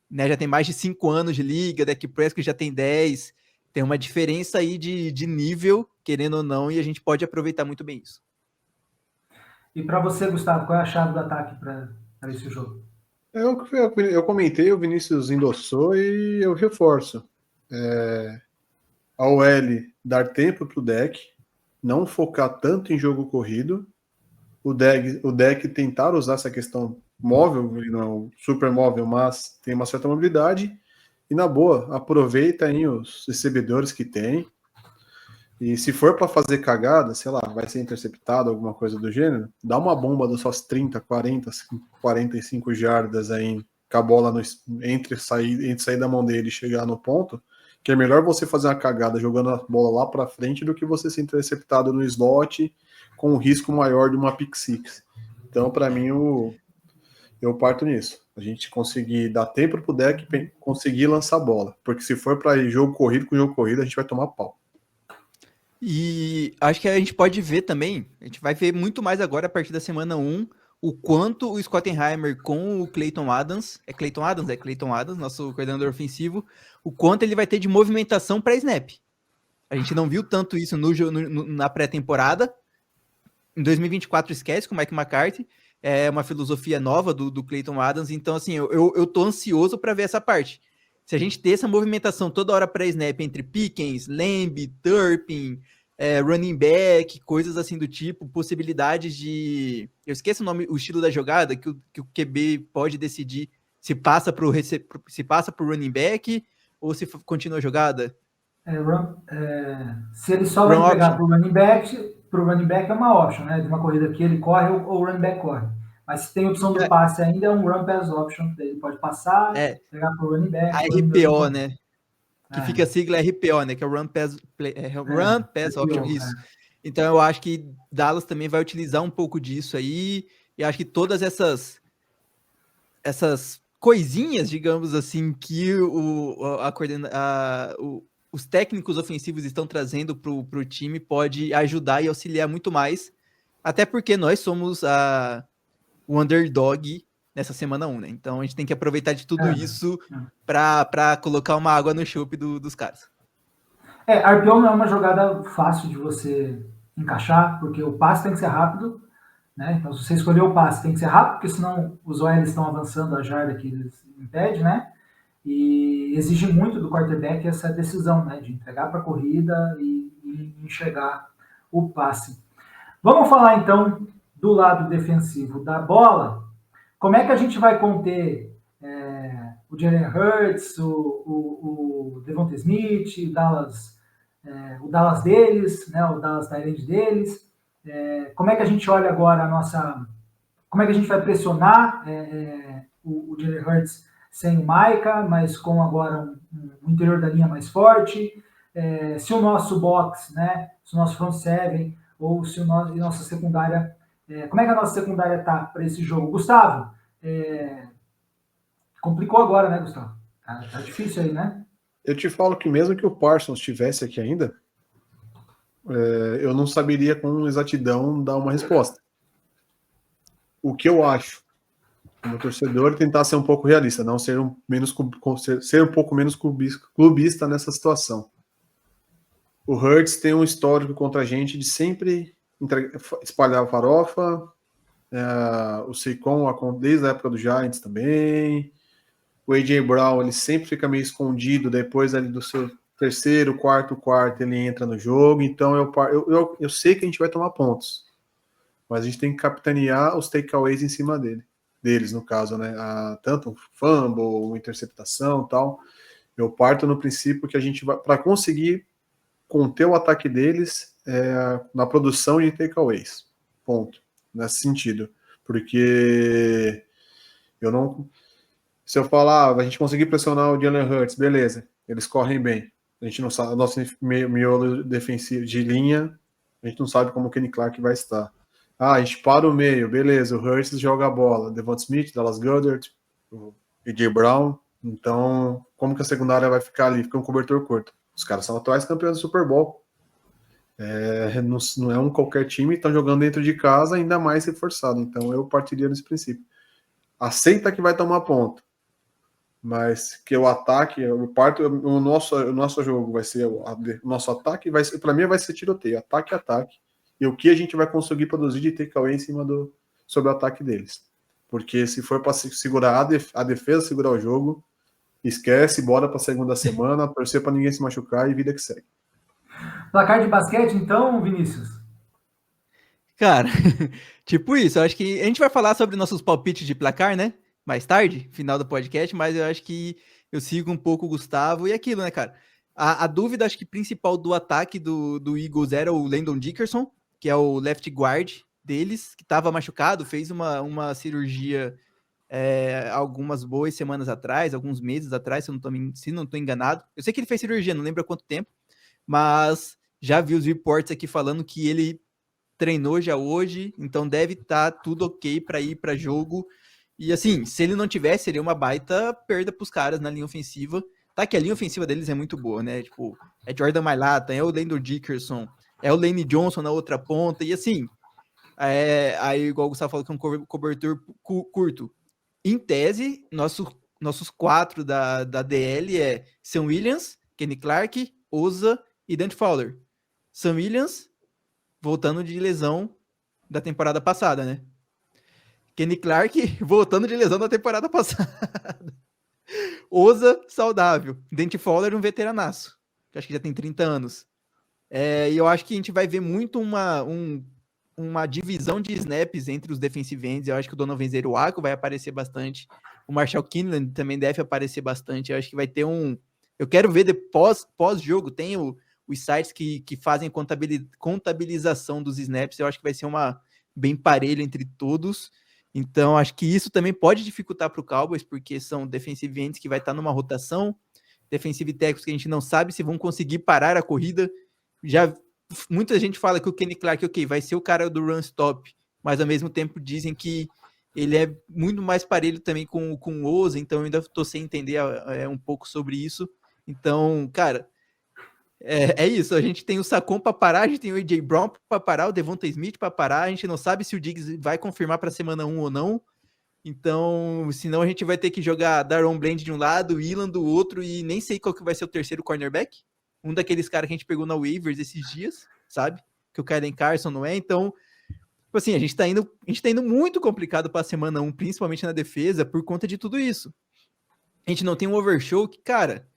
S2: né, já tem mais de 5 anos de liga, Dak Prescott já tem 10, tem uma diferença aí de nível, querendo ou não, e a gente pode aproveitar muito bem isso.
S1: E para você, Gustavo, qual é a chave do ataque para esse jogo?
S3: Eu comentei, o Vinícius endossou e eu reforço. A OL dar tempo para o deck, não focar tanto em jogo corrido, o deck tentar usar essa questão móvel, ele não é um super móvel, mas tem uma certa mobilidade, e na boa, aproveita aí os recebedores que tem, e se for para fazer cagada, sei lá, vai ser interceptado, alguma coisa do gênero, dá uma bomba das suas 30, 40, 45 jardas aí, com a bola entre sair da mão dele e chegar no ponto, que é melhor você fazer uma cagada jogando a bola lá para frente do que você ser interceptado no slot com um risco maior de uma pick six. Então, para mim, eu parto nisso. A gente conseguir dar tempo pro deck, conseguir lançar a bola. Porque se for para jogo corrido com jogo corrido, a gente vai tomar pau.
S2: E acho que a gente pode ver também, a gente vai ver muito mais agora a partir da semana 1, o quanto o Schottenheimer com o Clayton Adams, Clayton Adams, nosso coordenador ofensivo, o quanto ele vai ter de movimentação para snap. A gente não viu tanto isso na pré-temporada. Em 2024 esquece com o Mike McCarthy, é uma filosofia nova do Clayton Adams, então assim, eu tô ansioso para ver essa parte. Se a gente ter essa movimentação toda hora pré-snap entre Pickens, Lamb, Turpin, running back, coisas assim do tipo, possibilidades de... Eu esqueço o nome, o estilo da jogada, que o QB pode decidir se passa pro running back ou se continua a jogada.
S1: Se ele só vai pegar pro running back é uma option, né? De uma corrida que ele corre ou o running back corre. Mas se tem a opção do passe ainda, é um run pass option. Ele pode passar, pegar pro running back.
S2: A RPO, né? Que fica a sigla RPO, né? Que é o Run Pass Option, isso. Então eu acho que Dallas também vai utilizar um pouco disso aí. E acho que todas essas coisinhas, digamos assim, que os técnicos ofensivos estão trazendo pro time pode ajudar e auxiliar muito mais. Até porque nós somos o underdog nessa semana 1, né? Então a gente tem que aproveitar de tudo isso para colocar uma água no chope dos caras.
S1: RPO não é uma jogada fácil de você encaixar, porque o passe tem que ser rápido né? Então, se você escolher o passe, tem que ser rápido, porque senão os OLs estão avançando a jarda que eles impedem, né? E exige muito do quarterback essa decisão, né? De entregar para a corrida e enxergar o passe. Vamos falar, então, do lado defensivo da bola. Como é que a gente vai conter o Jalen Hurts, o Devonta Smith, o Dallas deles, né, o Dallas Tyrant deles? Como é que a gente olha agora a nossa... Como é que a gente vai pressionar o Jalen Hurts sem o Micah, mas com agora um interior da linha mais forte? Se o nosso box, né, se o nosso front seven, ou se nossa secundária... como é que a nossa secundária está para esse jogo? Gustavo, complicou agora, né, Gustavo? Tá difícil aí, né?
S3: Eu te falo que mesmo que o Parsons estivesse aqui ainda, eu não saberia com exatidão dar uma resposta. O que eu acho, como torcedor, tentar ser um pouco realista, não ser ser um pouco menos clubista nessa situação. O Hurts tem um histórico contra a gente de sempre espalhar a farofa, o Saquon desde a época do Giants também. O A.J. Brown, ele sempre fica meio escondido, depois ali do seu terceiro, quarto, ele entra no jogo, então eu sei que a gente vai tomar pontos, mas a gente tem que capitanear os takeaways em cima deles, no caso, né, tanto um fumble, uma interceptação e tal. Eu parto no princípio que a gente vai, para conseguir conter o ataque deles, na produção de takeaways, ponto, nesse sentido, porque se eu falar, a gente conseguir pressionar o Jalen Hurts, beleza, eles correm bem. A gente não sabe, nosso miolo defensivo de linha, a gente não sabe como o Kenny Clark vai estar. A gente para o meio, beleza, o Hurts joga a bola, Devonta Smith, Dallas Goedert, o A.J. Brown, então como que a secundária vai ficar ali? Fica um cobertor curto. Os caras são atuais campeões do Super Bowl. Não é um qualquer time, estão jogando dentro de casa, ainda mais reforçado, então eu partiria desse princípio. Aceita que vai tomar ponto, mas que o ataque, o nosso jogo vai ser o nosso ataque, para mim vai ser tiroteio, ataque, e o que a gente vai conseguir produzir de takeaway em cima sobre o ataque deles. Porque se for para segurar a defesa, segurar o jogo, esquece, bora para a segunda semana, torcer para ninguém se machucar e vida que segue.
S1: Placar de basquete, então, Vinícius?
S2: Cara, tipo isso, eu acho que a gente vai falar sobre nossos palpites de placar, né? Mais tarde, final do podcast, mas eu acho que eu sigo um pouco o Gustavo e aquilo, né, cara? A dúvida, acho que principal do ataque do Eagles era o Landon Dickerson, que é o left guard deles, que estava machucado, fez uma cirurgia algumas boas semanas atrás, alguns meses atrás, se não tô enganado. Eu sei que ele fez cirurgia, não lembro há quanto tempo, mas já vi os reports aqui falando que ele treinou já hoje, então deve estar tudo ok para ir para jogo. E assim, se ele não tivesse, seria uma baita perda para os caras na linha ofensiva. Tá que a linha ofensiva deles é muito boa, né? Tipo, é Jordan Mailata, é o Landon Dickerson, é o Lane Johnson na outra ponta, e assim, aí igual o Gustavo falou que é um cobertor curto. Em tese, nossos quatro da DL é Sam Williams, Kenny Clark, Oza e Dante Fowler. Sam Williams voltando de lesão da temporada passada, né? Kenny Clark voltando de lesão da temporada passada. Oza saudável. Dante Fowler um veteranaço, que acho que já tem 30 anos. E eu acho que a gente vai ver muito uma divisão de snaps entre os defensive ends. Eu acho que o Donovan Zeruaco vai aparecer bastante. O Marshall Kinlan também deve aparecer bastante. Eu acho que vai ter eu quero ver pós-jogo, tem os sites que fazem contabilização dos snaps. Eu acho que vai ser uma bem parelha entre todos. Então, acho que isso também pode dificultar para o Cowboys, porque são defensive ends que vai estar numa rotação, defensive tackles que a gente não sabe se vão conseguir parar a corrida. Muita gente fala que o Kenny Clark, ok, vai ser o cara do run stop, mas ao mesmo tempo dizem que ele é muito mais parelho também com o Oza, então eu ainda estou sem entender um pouco sobre isso. Então, cara, é isso. A gente tem o Saquon para parar, a gente tem o A.J. Brown para parar, o Devonta Smith para parar, a gente não sabe se o Diggs vai confirmar para semana 1 ou não. Então, senão a gente vai ter que jogar Daron Bland de um lado, Elam do outro, e nem sei qual que vai ser o terceiro cornerback. Um daqueles caras que a gente pegou na waivers esses dias, sabe? Que o Kylen Carson não é. Então, Tipo assim, a gente tá indo muito complicado pra semana 1, principalmente na defesa, por conta de tudo isso. A gente não tem um overshow que, cara,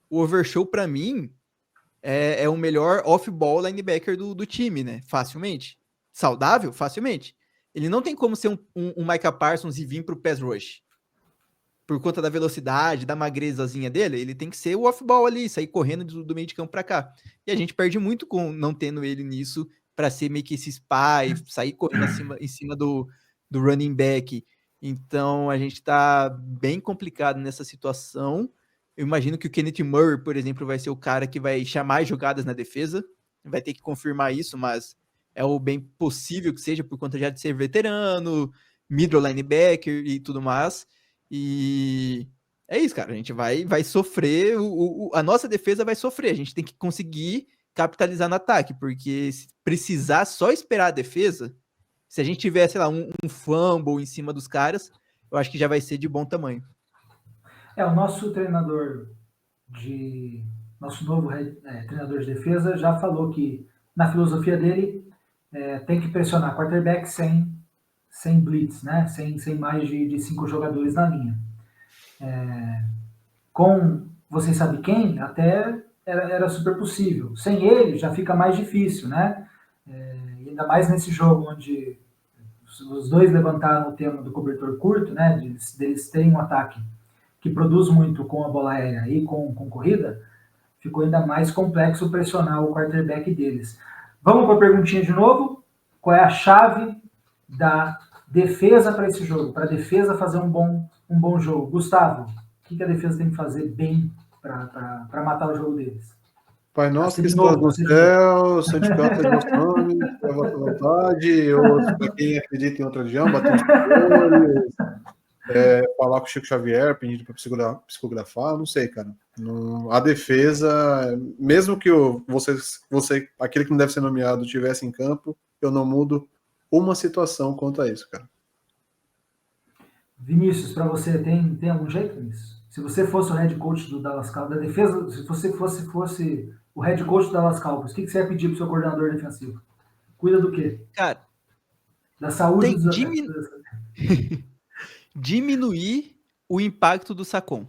S2: o overshow pra mim é o melhor off-ball linebacker do time, né? Facilmente. Saudável? Facilmente. Ele não tem como ser um Micah Parsons e vir pro pass rush. Por conta da velocidade, da magrezazinha dele, ele tem que ser o off-ball ali, sair correndo do meio de campo pra cá. E a gente perde muito com não tendo ele nisso para ser meio que esse spy, sair correndo em cima do running back. Então a gente tá bem complicado nessa situação. Eu imagino que o Kenneth Murray, por exemplo, vai ser o cara que vai chamar jogadas na defesa. Vai ter que confirmar isso, mas é o bem possível que seja por conta já de ser veterano, middle linebacker e tudo mais. E é isso, cara. A gente vai sofrer. A nossa defesa vai sofrer. A gente tem que conseguir capitalizar no ataque, porque se precisar só esperar a defesa, se a gente tiver, sei lá, um fumble em cima dos caras, eu acho que já vai ser de bom tamanho.
S1: O nosso nosso novo treinador de defesa já falou que na filosofia dele tem que pressionar quarterback sem blitz, né? Sem mais de 5 jogadores na linha. Com vocês sabem quem, até era super possível. Sem ele já fica mais difícil, né? Ainda mais nesse jogo onde os dois levantaram o tema do cobertor curto, né? Deles terem um ataque que produz muito com a bola aérea e com corrida, ficou ainda mais complexo pressionar o quarterback deles. Vamos para a perguntinha de novo? Qual é a chave da defesa para esse jogo? Para a defesa fazer um bom jogo. Gustavo, o que a defesa tem que fazer bem para matar o jogo deles?
S3: Pai nosso que estás no céu, santificado seja o vosso nome, a vossa vontade, ou para quem acredita em outra religião, bater nos pastores, falar com o Chico Xavier, pedir para psicografar, não sei, cara. A defesa, mesmo que você, aquele que não deve ser nomeado, estivesse em campo, eu não mudo uma situação quanto a isso, cara.
S1: Vinícius, para você, tem algum jeito nisso? Se você fosse o head coach do Dallas Cowboys, da defesa, se você fosse o head coach do Dallas Cowboys, o que você ia pedir pro seu coordenador defensivo? Cuida do quê?
S2: Cara,
S1: da saúde dos
S2: diminuir o impacto do Saquon.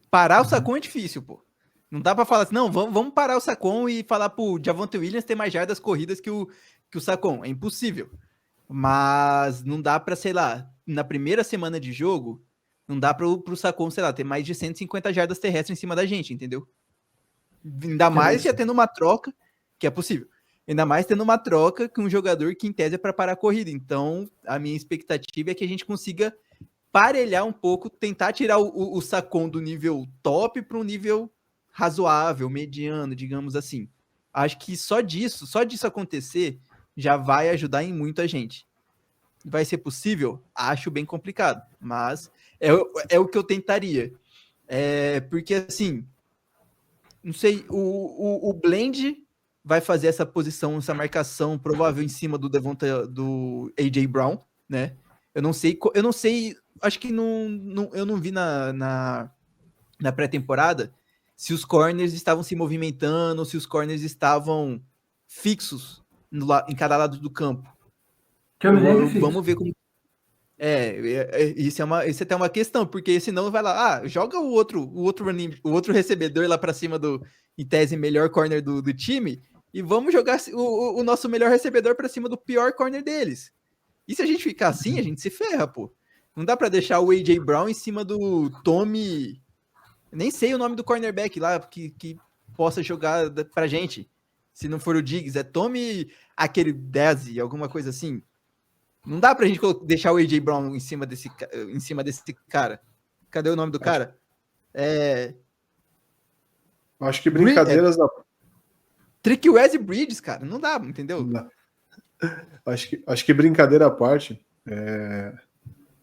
S2: Parar o Saquon é difícil, pô. Não dá pra falar assim, não, vamos parar o Saquon e falar pro Javonte Williams ter mais jardas corridas que o Saquon. É impossível. Mas não dá pra, sei lá, na primeira semana de jogo, não dá pro Saquon, sei lá, ter mais de 150 jardas terrestres em cima da gente, entendeu? Ainda mais já tendo uma troca, que é possível. Ainda mais tendo uma troca com um jogador que em tese é para parar a corrida. Então, a minha expectativa é que a gente consiga parelhar um pouco, tentar tirar o Saquon do nível top para um nível razoável, mediano, digamos assim. Acho que só disso acontecer, já vai ajudar em muito a gente. Vai ser possível? Acho bem complicado, mas é o que eu tentaria. Porque, assim, não sei, o Blend vai fazer essa posição, essa marcação provável em cima do AJ Brown, né? Eu não sei, acho que eu não vi na pré-temporada se os corners estavam se movimentando, se os corners estavam fixos em cada lado do campo. Vamos ver como. Isso é até uma questão, porque senão vai lá, joga o outro recebedor lá para cima em tese, melhor corner do time, e vamos jogar o nosso melhor recebedor para cima do pior corner deles. E se a gente ficar assim, a gente se ferra, pô. Não dá para deixar o AJ Brown em cima do Tommy. Nem sei o nome do cornerback lá que possa jogar pra gente. Se não for o Diggs, é Tommy aquele Dazzy, alguma coisa assim. Não dá pra gente deixar o AJ Brown em cima desse cara. Cadê o nome do cara?
S3: Acho que brincadeiras da...
S2: Trick Wes Bridges, cara. Não dá, entendeu?
S3: Não. Acho que brincadeira à parte,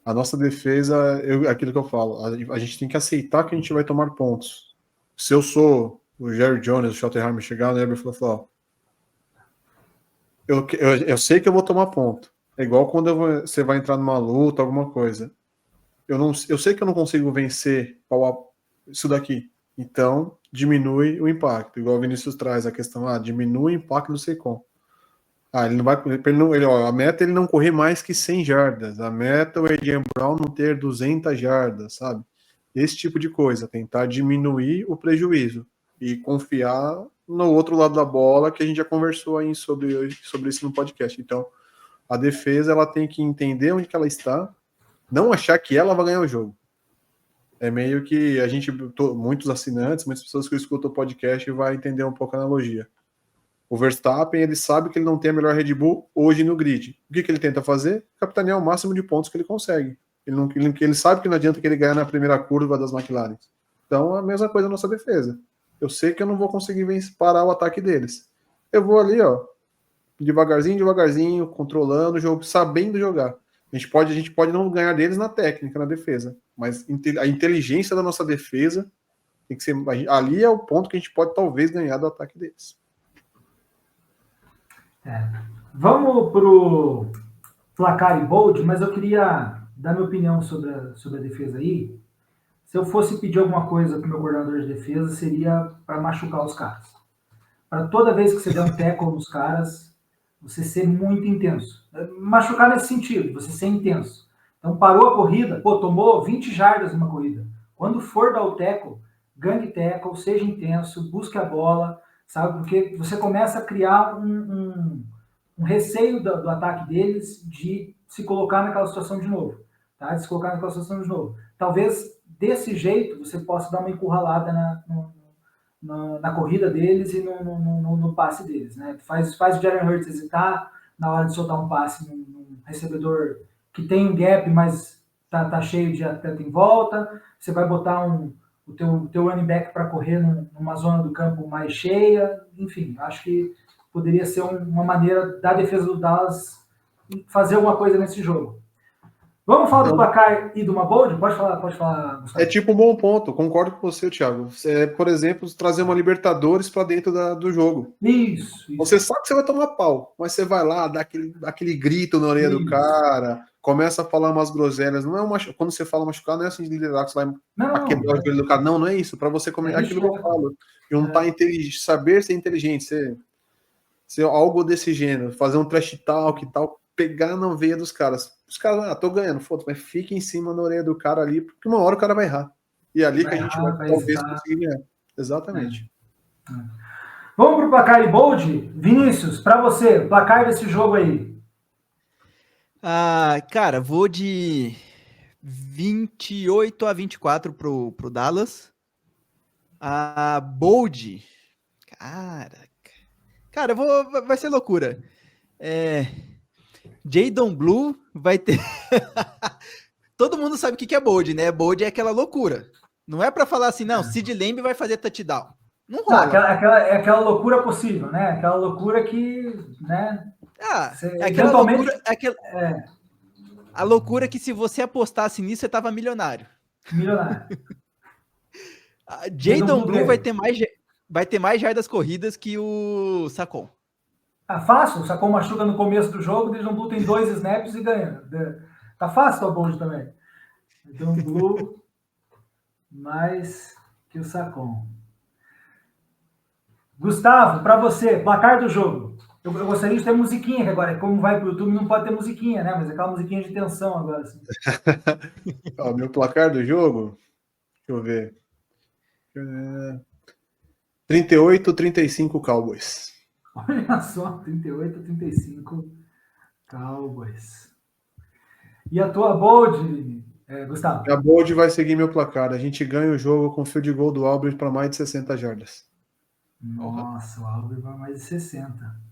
S3: a nossa defesa, aquilo que eu falo, a gente tem que aceitar que a gente vai tomar pontos. Se eu sou o Jerry Jones, o Schottenheimer, chegar no Herbert e falar, eu sei que eu vou tomar ponto. É igual quando você vai entrar numa luta, alguma coisa. Eu sei que eu não consigo vencer isso daqui. Então, diminui o impacto. Igual o Vinícius traz a questão, diminui o impacto do Saquon. Ele não vai. A meta é ele não correr mais que 100 jardas. A meta é o A.J. Brown não ter 200 jardas, sabe? Esse tipo de coisa. Tentar diminuir o prejuízo e confiar no outro lado da bola, que a gente já conversou aí sobre isso no podcast. Então, a defesa ela tem que entender onde que ela está, não achar que ela vai ganhar o jogo. É meio que a gente, muitos assinantes, muitas pessoas que escutam o podcast vai entender um pouco a analogia. O Verstappen, ele sabe que ele não tem a melhor Red Bull hoje no grid. O que ele tenta fazer? Capitanear o máximo de pontos que ele consegue. Ele sabe que não adianta que ele ganhe na primeira curva das McLaren. Então, a mesma coisa na nossa defesa. Eu sei que eu não vou conseguir parar o ataque deles. Eu vou ali, devagarzinho, controlando o jogo, sabendo jogar. A gente pode não ganhar deles na técnica, na defesa, mas a inteligência da nossa defesa tem que ser. Ali é o ponto que a gente pode talvez ganhar do ataque deles.
S1: Vamos pro placar e bold, mas eu queria dar minha opinião sobre a defesa aí. Se eu fosse pedir alguma coisa para o meu coordenador de defesa, seria para machucar os caras. Para toda vez que você der um tackle nos caras, você ser muito intenso. Machucar nesse sentido, você ser intenso. Então, parou a corrida, tomou 20 jardas numa corrida. Quando for dar o tackle, gangue tackle, seja intenso, busque a bola, sabe? Porque você começa a criar um receio do ataque deles de se colocar naquela situação de novo. Tá? De se colocar naquela situação de novo. Talvez desse jeito você possa dar uma encurralada na corrida deles e no passe deles. Né? Faz o Jalen Hurts hesitar na hora de soltar um passe num recebedor que tem um gap, mas tá cheio de atleta em volta. Você vai botar o teu running back para correr numa zona do campo mais cheia. Enfim, acho que poderia ser uma maneira da defesa do Dallas fazer alguma coisa nesse jogo. Vamos falar do placar e de uma bold? Pode falar, Gustavo.
S3: É tipo um bom ponto, concordo com você, Thiago. Por exemplo, trazer uma Libertadores para dentro do jogo.
S1: Isso.
S3: Você sabe que você vai tomar pau, mas você vai lá, dá aquele grito na orelha do cara, começa a falar umas groselhas. Não é quando você fala machucar, não é assim de liderar que você vai quebrar o joelho do cara. Não é isso. Para você comer aquilo que eu falo. Juntar saber ser inteligente, ser algo desse gênero, fazer um trash talk e tal, pegar na veia dos caras. Os caras, tô ganhando, foda-se, mas fica em cima da orelha do cara ali, porque uma hora o cara vai errar. E é ali que a gente vai talvez conseguir ganhar. Exatamente.
S1: Vamos pro placar e bold? Vinícius, para você, placar desse jogo aí.
S2: Cara, vou de 28-24 pro Dallas. Bold. Cara, vai ser loucura. Jadon Blue vai ter... Todo mundo sabe o que é bold, né? Bold é aquela loucura. Não é para falar assim, não, Sid Lamb vai fazer touchdown. Não rola.
S1: Aquela loucura possível, né? Aquela loucura que, né?
S2: Aquela loucura... A loucura que se você apostasse nisso, você tava milionário. Jadon Blue vai ter mais jardas corridas que o Saquon.
S1: Fácil, o Saquon machuca no começo do jogo, o Jadon Blue tem 2 snaps e ganha. Tá fácil o bold também. Jadon Blue mais que o Saquon. Gustavo, para você, placar do jogo. Eu gostaria de ter musiquinha, que agora, como vai pro YouTube, não pode ter musiquinha, né? Mas aquela musiquinha de tensão agora. Assim.
S3: Meu placar do jogo, deixa eu ver. 38-35 Cowboys.
S1: Olha só, 38-35 Cowboys. E a tua bold, Gustavo?
S3: A bold vai seguir meu placar. A gente ganha o jogo com field goal do Albert para mais de 60 jardas.
S1: Nossa, o Albert vai mais de 60.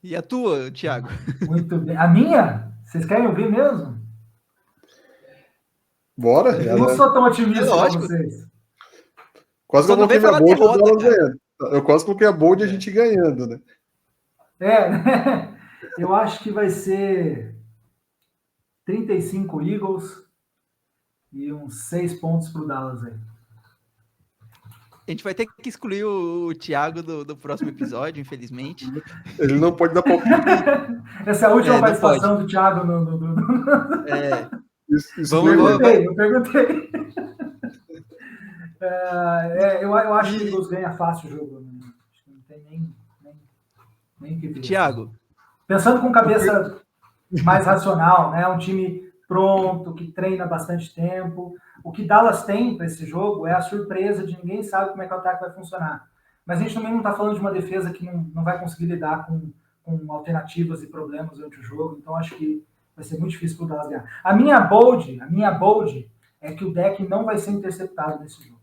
S2: E a tua, Thiago?
S1: Muito bem. A minha? Vocês querem ouvir mesmo?
S3: Bora.
S1: Eu não sou tão otimista como vocês.
S3: Quase que eu coloquei a bold ganhando. Eu quase coloquei a bold e a gente ganhando, né?
S1: Eu acho que vai ser 35 Eagles e uns 6 pontos pro Dallas aí.
S2: A gente vai ter que excluir o Thiago do próximo episódio, infelizmente.
S3: Ele não pode dar palpite.
S1: Essa é a última participação do Thiago no... Eu perguntei. Eu acho que o Eagles ganha fácil o jogo. Acho que não tem nem Nem que ver.
S2: Thiago.
S1: Pensando com cabeça mais racional, né? Um time pronto, que treina bastante tempo. O que Dallas tem para esse jogo é a surpresa de ninguém sabe como é que o ataque vai funcionar. Mas a gente também não está falando de uma defesa que não vai conseguir lidar com alternativas e problemas durante o jogo. Então acho que vai ser muito difícil para o Dallas ganhar. A minha bold é que o deck não vai ser interceptado nesse jogo.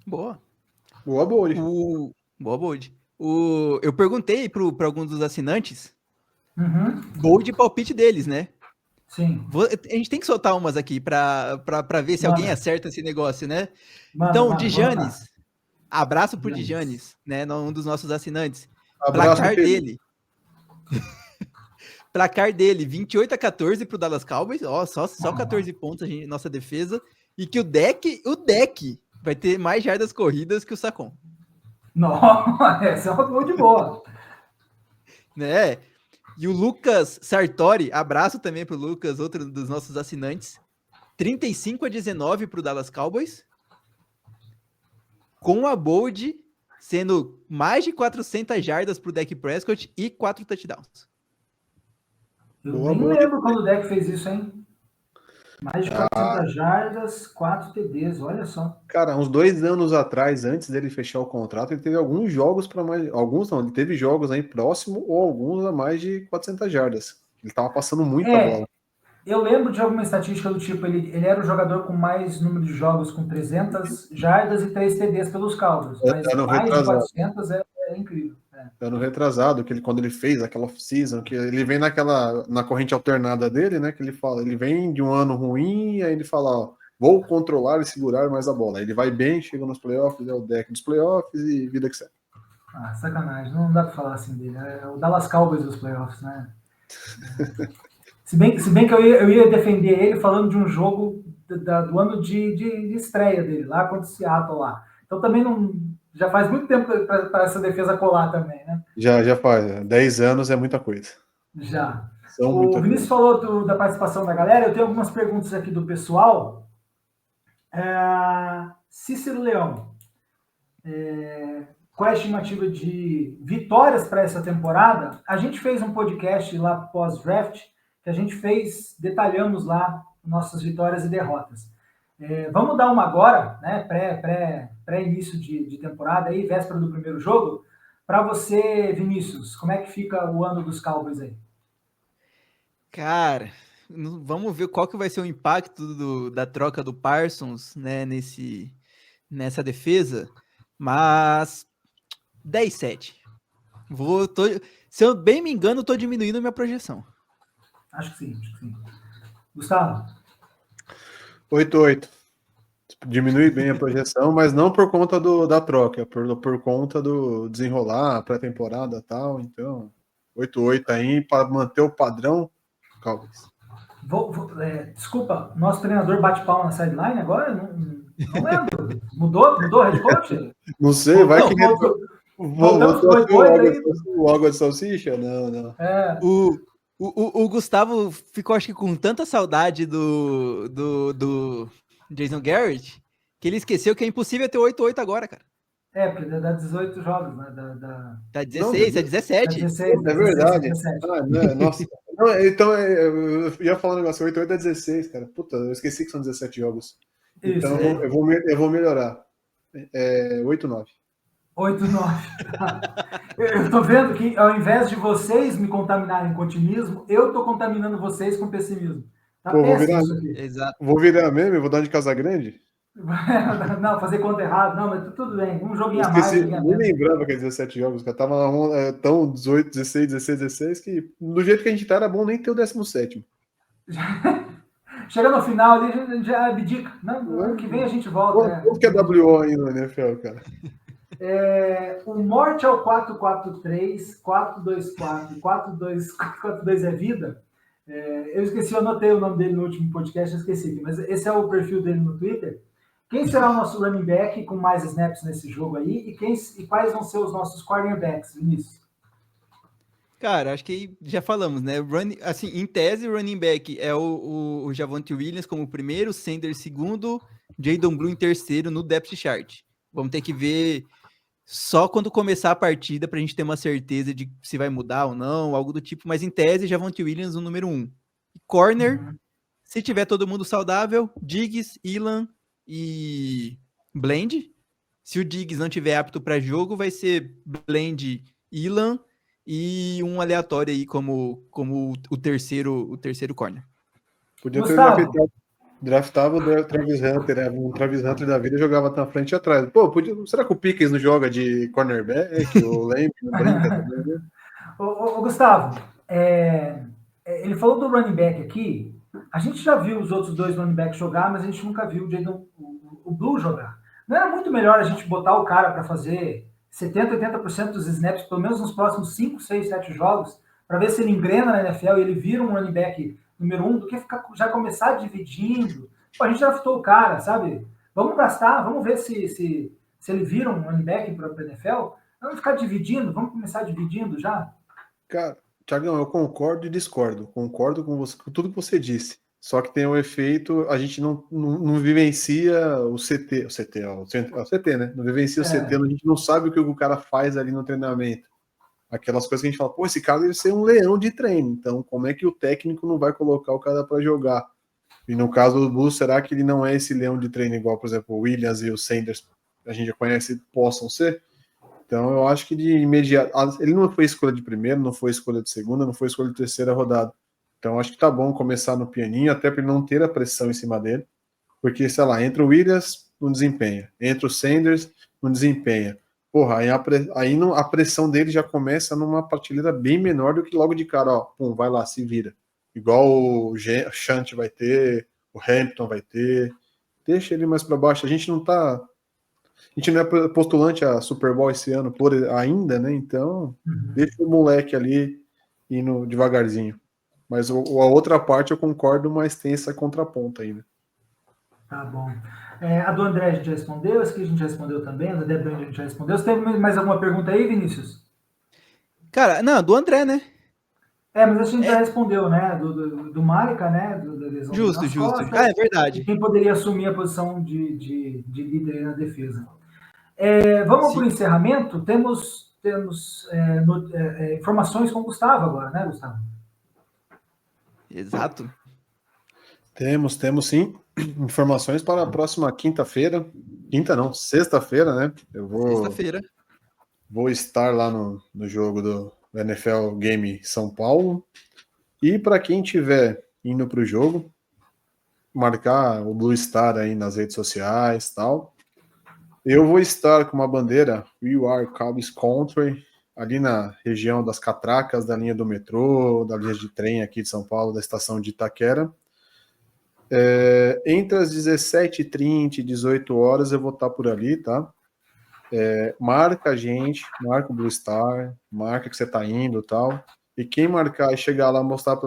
S3: Boa,
S2: bold. Boa, bold. Eu perguntei para alguns dos assinantes bold e palpite deles, né?
S1: Sim.
S2: A gente tem que soltar umas aqui para ver se alguém acerta esse negócio, né? Então, Dijanes, abraço pro Dijanes, né? Um dos nossos assinantes.
S3: Abraço,
S2: placar dele. Placar dele, 28-14 pro Dallas Cowboys. Ó, só 14 pontos nossa defesa. E que o deck vai ter mais jardas corridas que o Sacon.
S1: Nossa, essa é uma muito boa.
S2: Né? E o Lucas Sartori, abraço também pro Lucas, outro dos nossos assinantes. 35-19 pro Dallas Cowboys. Com a bold sendo mais de 400 jardas pro Dak Prescott e 4 touchdowns.
S1: Eu nem lembro quando o Dak fez isso, hein? Mais de 400 jardas, 4 TDs, olha só.
S3: Cara, uns 2 anos atrás, antes dele fechar o contrato, ele teve alguns jogos para mais... Alguns não, ele teve jogos aí próximo ou alguns a mais de 400 jardas. Ele tava passando muita bola.
S1: Eu lembro de alguma estatística do tipo, ele era o jogador com mais número de jogos com 300 jardas e 3 TDs pelos Cowboys. Mas mais de 400 é incrível.
S3: Ano retrasado, quando ele fez aquela off-season, que ele vem na corrente alternada dele, né, que ele fala, ele vem de um ano ruim, aí ele fala, ó, vou controlar e segurar mais a bola. Aí ele vai bem, chega nos playoffs, é o deck dos playoffs e vida que segue.
S1: Ah, sacanagem, não dá pra falar assim dele. É o Dallas Cowboys dos playoffs, né? Se bem que eu ia defender ele falando de um jogo do ano de estreia dele, lá contra o Seattle lá. Então também não... Já faz muito tempo para essa defesa colar também, né?
S3: Já faz. 10 anos é muita coisa.
S1: Já. O Vinícius falou da participação da galera. Eu tenho algumas perguntas aqui do pessoal. Cícero Leão. Qual é a estimativa de vitórias para essa temporada? A gente fez um podcast lá pós-draft, que a gente detalhamos lá nossas vitórias e derrotas. Vamos dar uma agora, né? Pré-início de temporada, aí, véspera do primeiro jogo. Para você, Vinícius, como é que fica o ano dos Cowboys aí?
S2: Cara, vamos ver qual que vai ser o impacto da troca do Parsons, né, nessa defesa. Mas 10-7. Se eu bem me engano, estou diminuindo a minha projeção.
S1: Acho que sim. Gustavo?
S3: 8-8. Diminui bem a projeção, mas não por conta da troca, por conta do desenrolar, pré-temporada e tal. Então, 8-8 aí para manter o padrão. Cowboys.
S1: Desculpa, nosso treinador bate palma na sideline agora? Não lembro. Mudou o head coach?
S3: Não sei, vai que o água de salsicha? Não.
S2: O Gustavo ficou, acho que, com tanta saudade do Jason Garrett, que ele esqueceu que é impossível ter 8-8 agora, cara.
S1: Porque dá 18 jogos, né?
S2: Dá 16, é 17.
S1: 16,
S3: é verdade.
S1: 17.
S3: Nossa. Então, eu ia falar um negócio, 8-8 é 16, cara. Puta, eu esqueci que são 17 jogos.
S1: Isso,
S3: então, eu vou melhorar. 8-9.
S1: 8-9. Eu tô vendo que, ao invés de vocês me contaminarem com otimismo, eu tô contaminando vocês com pessimismo. Tá péssimo isso aqui.
S2: Exato.
S3: Vou virar meme, vou dar de Casagrande?
S1: Não, fazer conta errada. Não, mas tudo bem. Um joguinho a mais.
S3: Nem lembrava que é 17 jogos, cara. Tava tão 18, 16, 16, 16, que do jeito que a gente tá, era bom nem ter o 17º.
S1: Chega no final ali, já abdica. No ano que vem a gente volta.
S3: Quanto que é WO ainda, né, NFL, cara?
S1: O Morte ao 4-4-3, 4-2-4, 4-2 é vida. Eu esqueci, eu anotei o nome dele no último podcast, eu esqueci. Mas esse é o perfil dele no Twitter. Quem será o nosso running back com mais snaps nesse jogo aí? E quais vão ser os nossos quarterbacks, Vinícius?
S2: Cara, acho que já falamos, né? Assim, em tese, o running back é o Javonte Williams como primeiro, Sanders segundo, Jadon Blue em terceiro no depth chart. Vamos ter que ver só quando começar a partida pra gente ter uma certeza de se vai mudar ou não, algo do tipo, mas em tese, Javonte Williams o número 1. Corner, se tiver todo mundo saudável, Diggs, Elam e Blend. Se o Diggs não tiver apto para jogo, vai ser Blend, Elam e um aleatório aí como o terceiro corner.
S3: Podia ter
S1: Gustavo.
S3: draftava o Travis Hunter, né? Um Travis Hunter da vida jogava na frente e atrás. Pô, será que o Pickens não joga de cornerback? O Lamb não brinca também, né?
S1: Ô, Gustavo, ele falou do running back aqui. A gente já viu os outros dois running backs jogar, mas a gente nunca viu o Blue jogar. Não era muito melhor a gente botar o cara para fazer 70%, 80% dos snaps, pelo menos nos próximos 5, 6, 7 jogos, para ver se ele engrena na NFL e ele vira um running back número 1, do que já começar dividindo. Pô, a gente draftou o cara, sabe? Vamos gastar, vamos ver se ele vira um running back para a NFL. Vamos ficar dividindo, vamos começar dividindo já?
S3: Cara, Thiagão, eu concordo e discordo. Concordo com você, com tudo que você disse. Só que tem um efeito, a gente não vivencia o CT, né? Não vivencia o CT, a gente não sabe o que o cara faz ali no treinamento. Aquelas coisas que a gente fala, pô, esse cara deve ser um leão de treino, então como é que o técnico não vai colocar o cara para jogar? E no caso do Bulls, será que ele não é esse leão de treino igual, por exemplo, o Williams e o Sanders, a gente já conhece, possam ser? Então eu acho que de imediato, ele não foi escolha de primeira, não foi escolha de segunda, não foi escolha de terceira rodada. Então acho que tá bom começar no pianinho, até para ele não ter a pressão em cima dele, porque, sei lá, entra o Williams, não desempenha, entra o Sanders, não desempenha. Porra, aí a pressão dele já começa numa prateleira bem menor do que logo de cara, ó, pum, vai lá, se vira. Igual o Shunt vai ter, o Hampton vai ter, deixa ele mais para baixo, a gente não é postulante a Super Bowl esse ano ainda, né, então deixa o moleque ali indo devagarzinho. Mas a outra parte eu concordo, mas tem essa contraponta ainda.
S1: Tá bom. A do André a gente já respondeu, essa aqui a gente já respondeu também, a da Débora a gente já respondeu. Você tem mais alguma pergunta aí, Vinícius?
S2: Cara, não, do André, né?
S1: Mas a gente já respondeu, né? Do Maica, né? Da lesão
S2: Justo.
S1: costas,
S2: É verdade.
S1: e quem poderia assumir a posição de líder na defesa. Vamos para o encerramento. Temos informações com o Gustavo agora, né, Gustavo?
S2: Exato.
S3: Temos sim. Informações para a próxima quinta-feira. Quinta não, sexta-feira, né?
S2: Sexta-feira.
S3: Vou estar lá no jogo do NFL Game São Paulo. E para quem estiver indo para o jogo, marcar o Blue Star aí nas redes sociais e tal. Eu vou estar com uma bandeira We Are Cowboys Country ali na região das catracas da linha do metrô, da linha de trem aqui de São Paulo, da estação de Itaquera. Entre as 17h30 e 18 horas eu vou estar por ali, tá? Marca a gente, marca o Blue Star, marca que você tá indo e tal. E quem marcar e chegar lá mostrar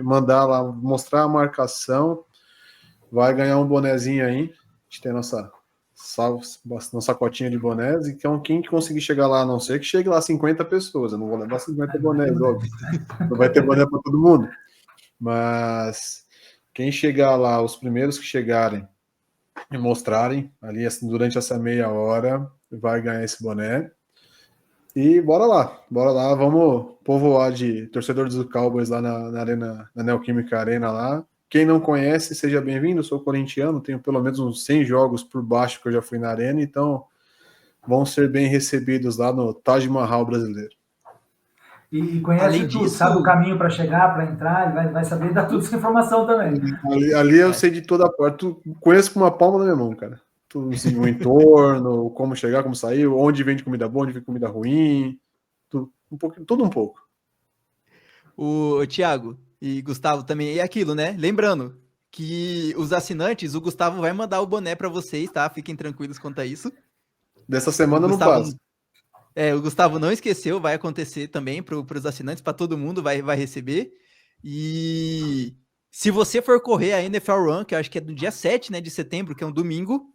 S3: mandar lá mostrar a marcação, vai ganhar um bonezinho aí. A gente tem nossa cotinha de bonés. Então quem conseguir chegar lá, a não ser que chegue lá 50 pessoas, eu não vou levar 50 bonés, óbvio. Não vai ter boné para todo mundo. Mas quem chegar lá, os primeiros que chegarem e mostrarem ali durante essa meia hora, vai ganhar esse boné. E bora lá, vamos povoar de torcedores do Cowboys lá na Arena, na Neoquímica Arena lá. Quem não conhece, seja bem-vindo, eu sou corintiano, tenho pelo menos uns 100 jogos por baixo que eu já fui na Arena, então vão ser bem recebidos lá no Taj Mahal brasileiro.
S1: E conhece tudo, sabe o caminho para chegar, para entrar, ele vai saber dar toda essa informação também.
S3: Ali eu sei de toda a parte, conheço com uma palma na minha mão, cara. Tudo assim, o entorno, como chegar, como sair, onde vende comida boa, onde vende comida ruim, tudo um pouco.
S2: O Thiago e Gustavo também, é aquilo, né? Lembrando que os assinantes, o Gustavo vai mandar o boné para vocês, tá? Fiquem tranquilos quanto a isso.
S3: Dessa semana não passa.
S2: O Gustavo não esqueceu, vai acontecer também para os assinantes, para todo mundo vai receber. E se você for correr a NFL Run, que eu acho que é do dia 7, né, de setembro, que é um domingo,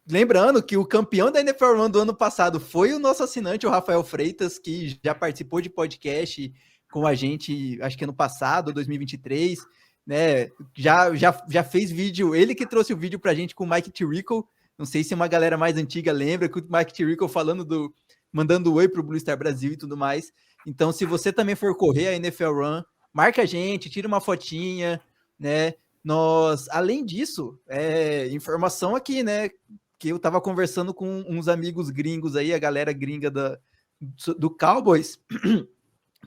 S2: lembrando que o campeão da NFL Run do ano passado foi o nosso assinante, o Rafael Freitas, que já participou de podcast com a gente, acho que ano passado, 2023, né, já fez vídeo, ele que trouxe o vídeo pra gente com o Mike Tirico, Não sei se uma galera mais antiga lembra que o Mike Tirico mandando oi pro Blue Star Brasil e tudo mais. Então, se você também for correr a NFL Run, marca a gente, tira uma fotinha, né? Além disso, informação aqui, né? Que eu tava conversando com uns amigos gringos aí, a galera gringa do Cowboys,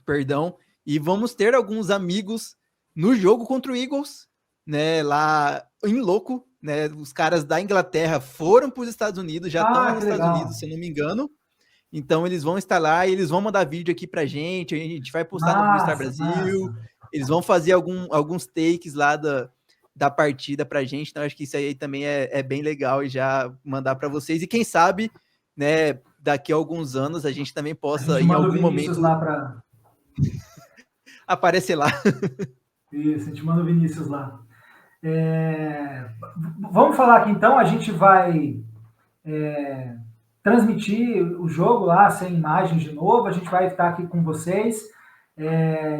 S2: perdão, e vamos ter alguns amigos no jogo contra o Eagles, né? Lá em louco, né? Os caras da Inglaterra foram para os Estados Unidos, já estão nos Estados Unidos, se eu não me engano. Então eles vão estar lá e eles vão mandar vídeo aqui pra gente, a gente vai postar no Blue Star Brasil, eles vão fazer alguns takes lá da partida pra gente, então acho que isso aí também é bem legal e já mandar para vocês, e quem sabe, né, daqui a alguns anos a gente também possa em algum momento
S1: lá pra...
S2: aparecer lá.
S1: Isso, a gente manda o Vinícius lá. Vamos falar aqui então, a gente vai transmitir o jogo lá sem imagens de novo, a gente vai estar aqui com vocês.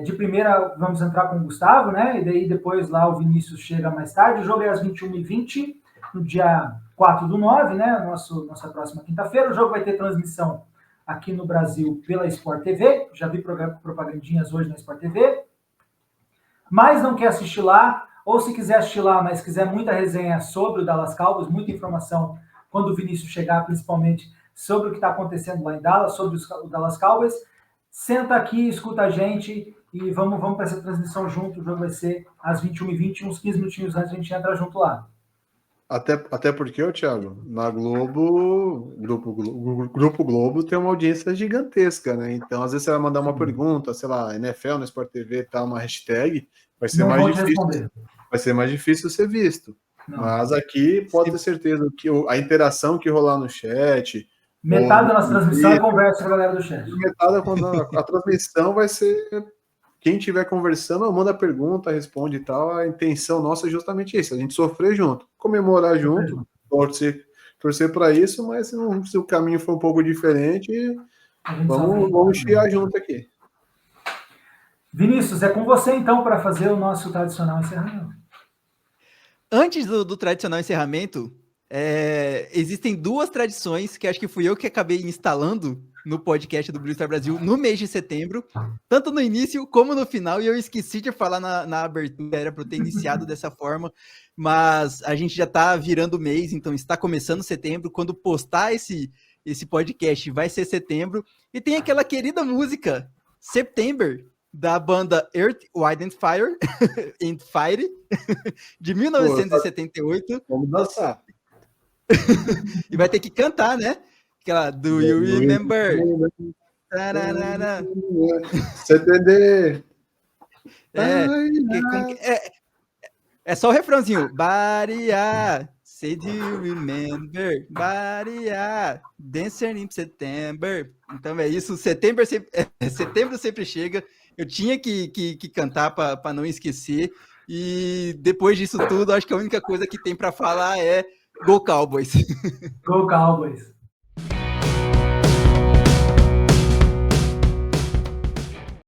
S1: De primeira vamos entrar com o Gustavo, né? E daí depois lá o Vinícius chega mais tarde. O jogo é às 21h20, no dia 4/9, né? Nossa próxima quinta-feira. O jogo vai ter transmissão aqui no Brasil pela Sport TV. Já vi propagandinhas hoje na Sport TV. Mas não quer assistir lá, ou se quiser assistir lá, mas quiser muita resenha sobre o Dallas Cowboys, muita informação quando o Vinícius chegar, principalmente sobre o que está acontecendo lá em Dallas, sobre o Dallas Cowboys, senta aqui, escuta a gente e vamos para essa transmissão junto. O jogo vai ser às 21h20, uns 15 minutinhos antes a gente entra junto lá.
S3: Até porque, Thiago, na Globo, Grupo Globo tem uma audiência gigantesca, né? Então, às vezes você vai mandar uma pergunta, sei lá, NFL, no Sport TV, tá, uma hashtag, vai ser mais difícil ser visto. Não. Mas aqui pode ter certeza que a interação que rolar no chat...
S1: Metade da nossa transmissão é conversa com a galera do chat.
S3: Metade a transmissão vai ser... Quem estiver conversando, manda pergunta, responde e tal. A intenção nossa é justamente isso, a gente sofrer junto, comemorar junto, torcer para isso, mas se o caminho for um pouco diferente, vamos chiar junto aqui.
S1: Vinícius, é com você então para fazer o nosso tradicional encerramento.
S2: Antes do tradicional encerramento, existem duas tradições que acho que fui eu que acabei instalando no podcast do Blue Star Brasil no mês de setembro, tanto no início como no final, e eu esqueci de falar na abertura, era para eu ter iniciado dessa forma, mas a gente já está virando o mês, então está começando setembro, quando postar esse podcast vai ser setembro, e tem aquela querida música, September, da banda Earth, Wind and Fire, de 1978.
S3: Vamos dançar.
S2: E vai ter que cantar, né? Aquela Do You Remember?
S3: September.
S2: É só o refrãozinho. Baria, say do you remember? Baria, dancer in September. Então é isso, setembro sempre chega. Eu tinha que cantar para não esquecer. E depois disso tudo, acho que a única coisa que tem para falar é Go Cowboys.
S1: Go Cowboys.